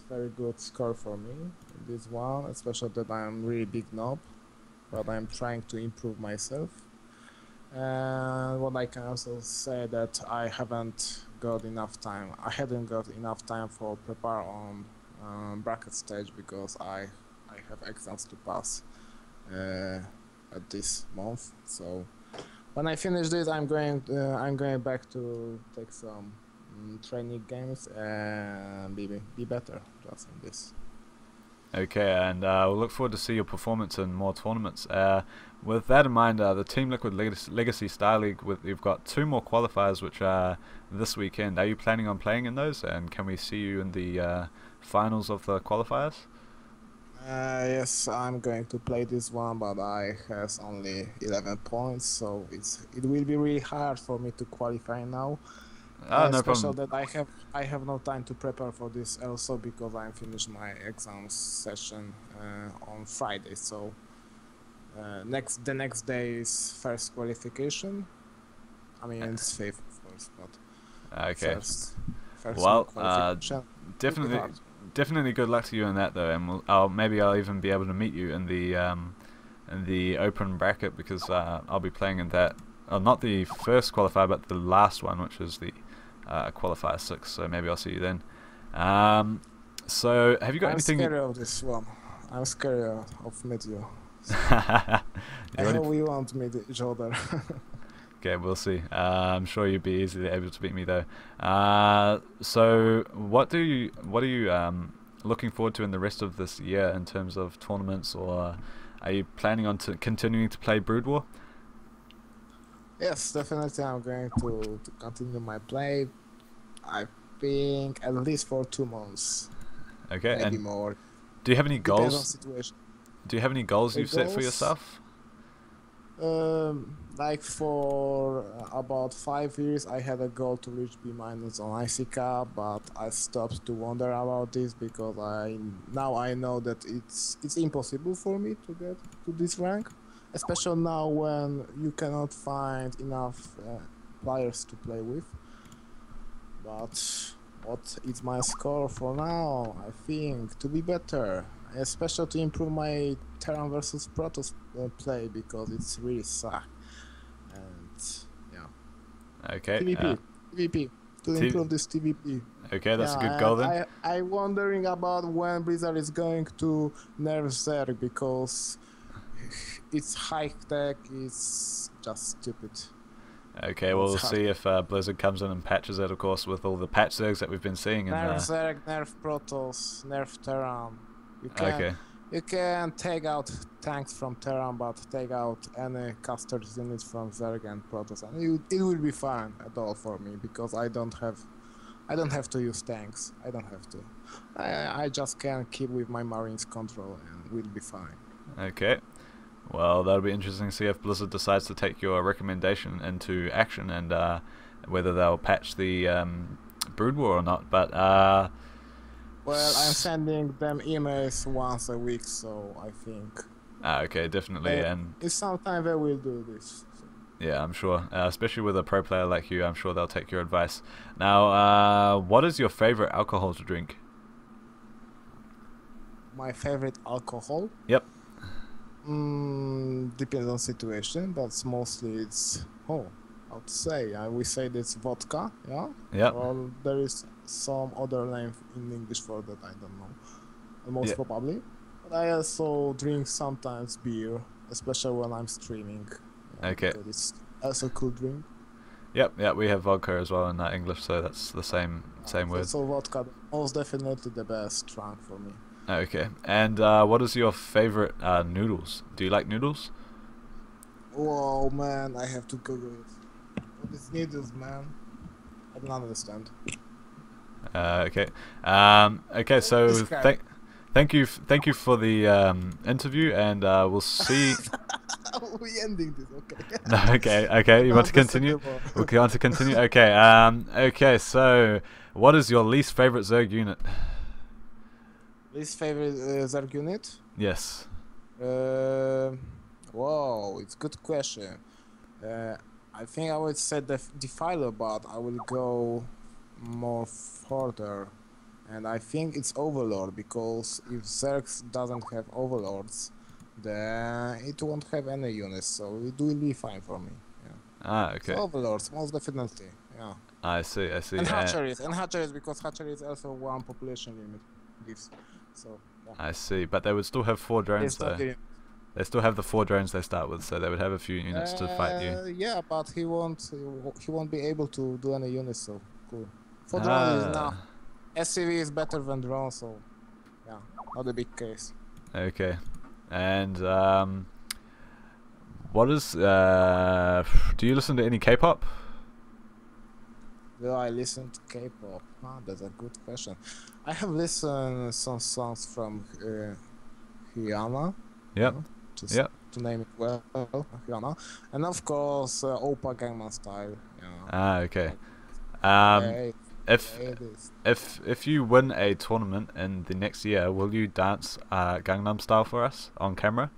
very good score for me in this one, especially that I'm really big knob, but I'm trying to improve myself. And what I can also say that I hadn't got enough time for prepare on bracket stage because I have exams to pass at this month. So when I finish this, I'm going back to take some training games and be better just in this. Okay, and we'll look forward to see your performance in more tournaments. With that in mind, the Team Liquid Legacy Star League, we've got 2 more qualifiers which are this weekend. Are you planning on playing in those, and can we see you in the finals of the qualifiers? Yes, I'm going to play this one, but I have only 11 points, so it will be really hard for me to qualify now. No problem. That I have no time to prepare for this also because I finished my exams session on Friday. So the next day is first qualification. I mean it's 5th of course, but okay. First well, definitely good luck to you in that though, and maybe I'll even be able to meet you in the open bracket because I'll be playing in that. Not the first qualifier, but the last one, which is the qualifier 6. So maybe I'll see you then. So have you got anything? I'm scared of this one. I'm scared of meet you. I hope we won't meet each other. Okay, we'll see. I'm sure you'll be easily able to beat me though. So what are you looking forward to in the rest of this year in terms of tournaments, or are you planning on continuing to play Brood War? Yes, definitely I'm going to continue my play. I think at least for 2 months. Okay, maybe and more. Do you have any Depends goals? on situation. Do you have any goals you've set for yourself? Like for about 5 years, I had a goal to reach B- on IC Cup, but I stopped to wonder about this because now I know that it's impossible for me to get to this rank. Especially now when you cannot find enough players to play with. But what is my score for now? I think to be better, especially to improve my Terran versus Protoss play because it's really suck. And yeah. Okay. TVP. To improve this TVP. Okay, that's a good goal then. I'm wondering about when Blizzard is going to nerf Zerg because it's high tech, it's just stupid. Okay, well, we'll see if Blizzard comes in and patches it, of course, with all the patch Zergs that we've been seeing. Nerf Zerg, nerf Protoss, nerf Terran. You can take out tanks from Terran, but take out any caster units from Zerg and Protoss, and it will be fine at all for me because I don't have I don't have to use tanks. I don't have to. I just can keep with my Marines control and we'll be fine. Okay. Well, that'll be interesting to see if Blizzard decides to take your recommendation into action and whether they'll patch the Brood War or not. But well, I'm sending them emails once a week, so I think. Okay, definitely. And it's sometime they will do this. So. Yeah, I'm sure. Especially with a pro player like you, I'm sure they'll take your advice. Now, what is your favorite alcohol to drink? My favorite alcohol? Yep. Depends on situation, but mostly it's how to say? We say it's vodka, yeah. Yep. Or there is some other name in English for that, I don't know. Most probably. But I also drink sometimes beer, especially when I'm streaming. Yeah, okay. It's also a cool drink. Yep. We have vodka as well in English, so that's the same word. So vodka, most definitely the best drink for me. Okay, and what is your favorite noodles? Do you like noodles? Whoa, man, I have to Google it. What is noodles, man? I don't understand. Okay. Okay, so thank you for the interview, and we'll see. We ending this, okay? No, okay. You want to continue? We want to continue. Okay. Okay. So, what is your least favorite Zerg unit? Least favorite Zerg unit? Yes. Whoa, it's a good question. I think I would say Defiler, but I will go more further. And I think it's Overlord, because if Zerg doesn't have Overlords, then it won't have any units, so it will be fine for me. Yeah. Okay. So Overlords, most definitely. Yeah. I see. And hatcheries, because hatcheries also one population limit gives. So. Yeah. I see, but they would still have 4 drones though. They still have the 4 drones they start with, so they would have a few units to fight you. Yeah, but he won't be able to do any units. So cool. 4 drones is now. SCV is better than drone, so yeah, not a big case. Okay, and what is? Do you listen to any K-pop? Do I listen to K-pop? That's a good question. I have listened some songs from Rihanna. Yep. Just to name it well, Rihanna, and of course Oppa Gangnam Style. Yeah. Okay. Okay. If you win a tournament in the next year, will you dance Gangnam Style for us on camera?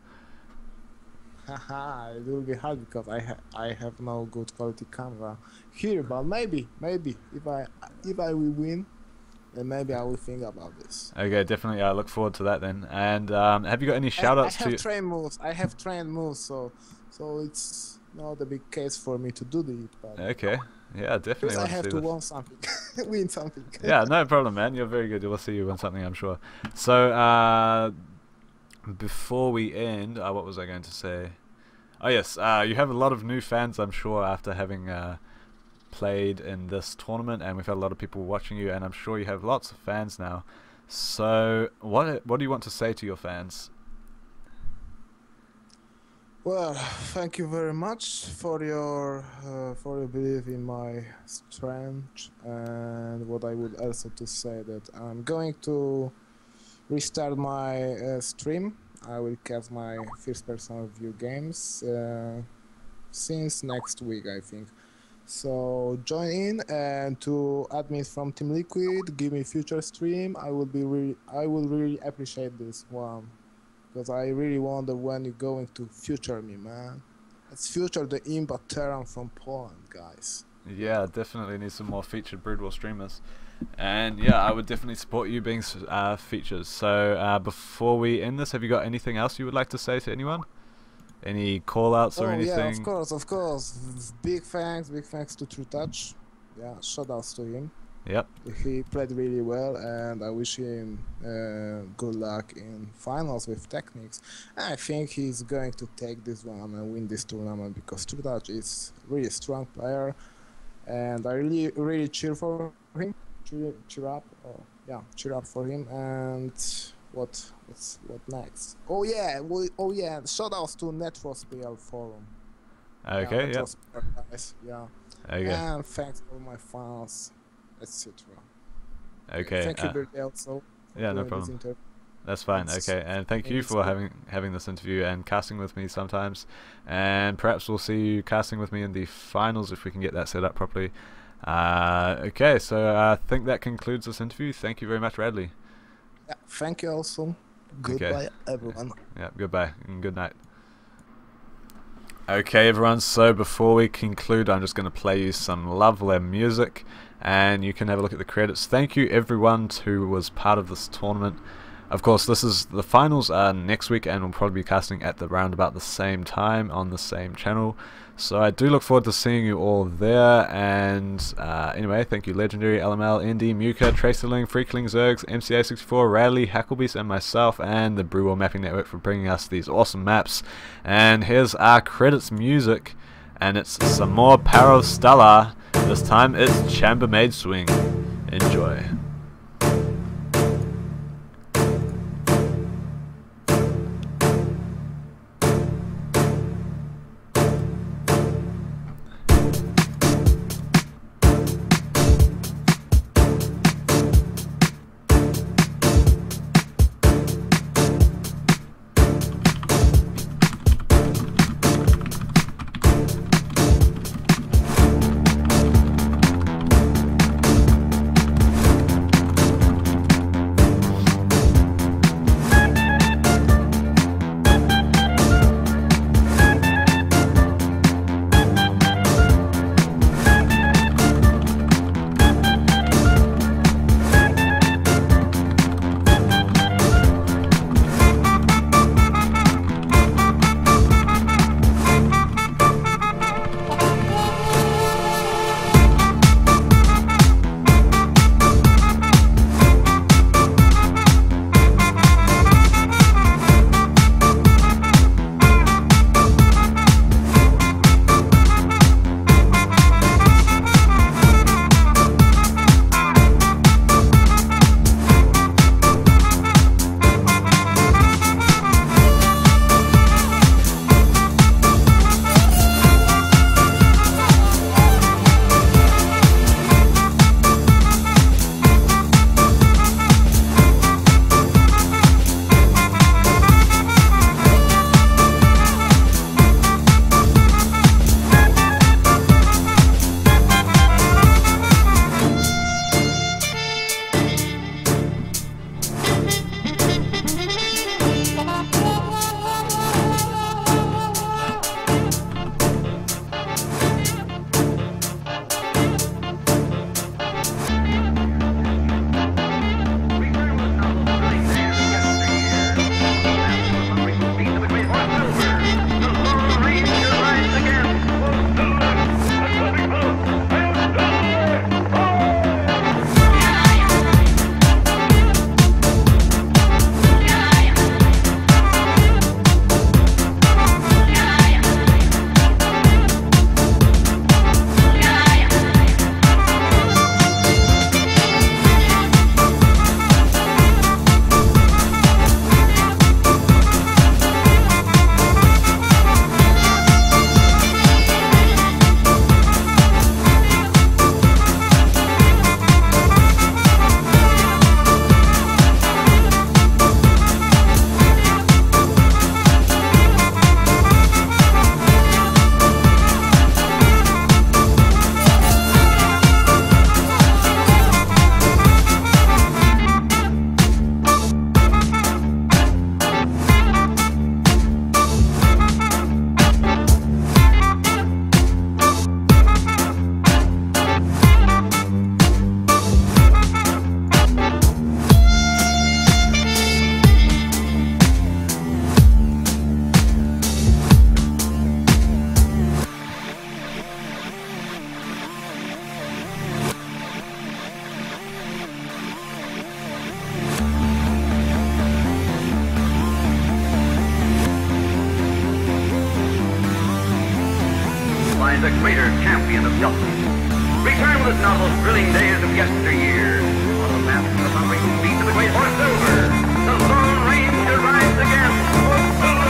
Haha, it will be hard because I have no good quality camera here, but maybe if I will win, then maybe I will think about this. Okay, definitely. I look forward to that then. And have you got any shoutouts to? I have trained moves, so it's not a big case for me to do it. But okay. Yeah, definitely. Because I have to win something. Win something. Yeah, no problem, man. You're very good. We'll see you win something, I'm sure. So, before we end, what was I going to say? Oh, yes. You have a lot of new fans, I'm sure, after having played in this tournament, and we've had a lot of people watching you, and I'm sure you have lots of fans now. So, what do you want to say to your fans? Well, thank you very much for your belief in my strength, and what I would also to say that I'm going to restart my stream. I will cast my first-person view games since next week, I think. So join in, and to admins from Team Liquid, give me future stream. I will really appreciate this one. Because I really wonder when you're going to future me, man. Let's future the Imba Terran from Poland, guys. Yeah, definitely need some more featured Brood War streamers. And yeah, I would definitely support you being featured. So before we end this, have you got anything else you would like to say to anyone? Any call-outs or anything? Yeah, of course. Big thanks to trutaCz. Yeah, shout-outs to him. Yep. He played really well, and I wish him good luck in finals with Technics. I think he's going to take this one and win this tournament, because trutaCz is really strong player, and I really cheer for him. Cheer up for him. And what's next? Oh yeah, shoutouts to NetForcePL forum. Okay, yeah. Guys. Yeah. Okay. And thanks for my fans. etc. Okay. Thank you, Birdie, also. Yeah, no For this problem. interview. That's fine. Okay, and thank you for having this interview and casting with me sometimes. And perhaps we'll see you casting with me in the finals if we can get that set up properly. Okay, so I think that concludes this interview. Thank you very much, Radley. Yeah, thank you also. Goodbye, everyone. Yeah, goodbye and good night. Okay, everyone, so before we conclude, I'm just going to play you some lovely music and you can have a look at the credits. Thank you, everyone who was part of this tournament. Of course, the finals are next week and we'll probably be casting at around about the same time on the same channel. So I do look forward to seeing you all there. And anyway, thank you Legendary, LML, ND, Muka, Tracerling, Freakling, Zergs, MCA64, Radley, Hacklebeast, and myself, and the Brewell Mapping Network for bringing us these awesome maps. And here's our credits music, and it's some more Power Stellar. This time it's Chambermaid Swing. Enjoy. The greater champion of justice. Return with us now those thrilling days of yesteryear. On the map of the hungry feet of the great horse silver. The Lone Ranger rides again.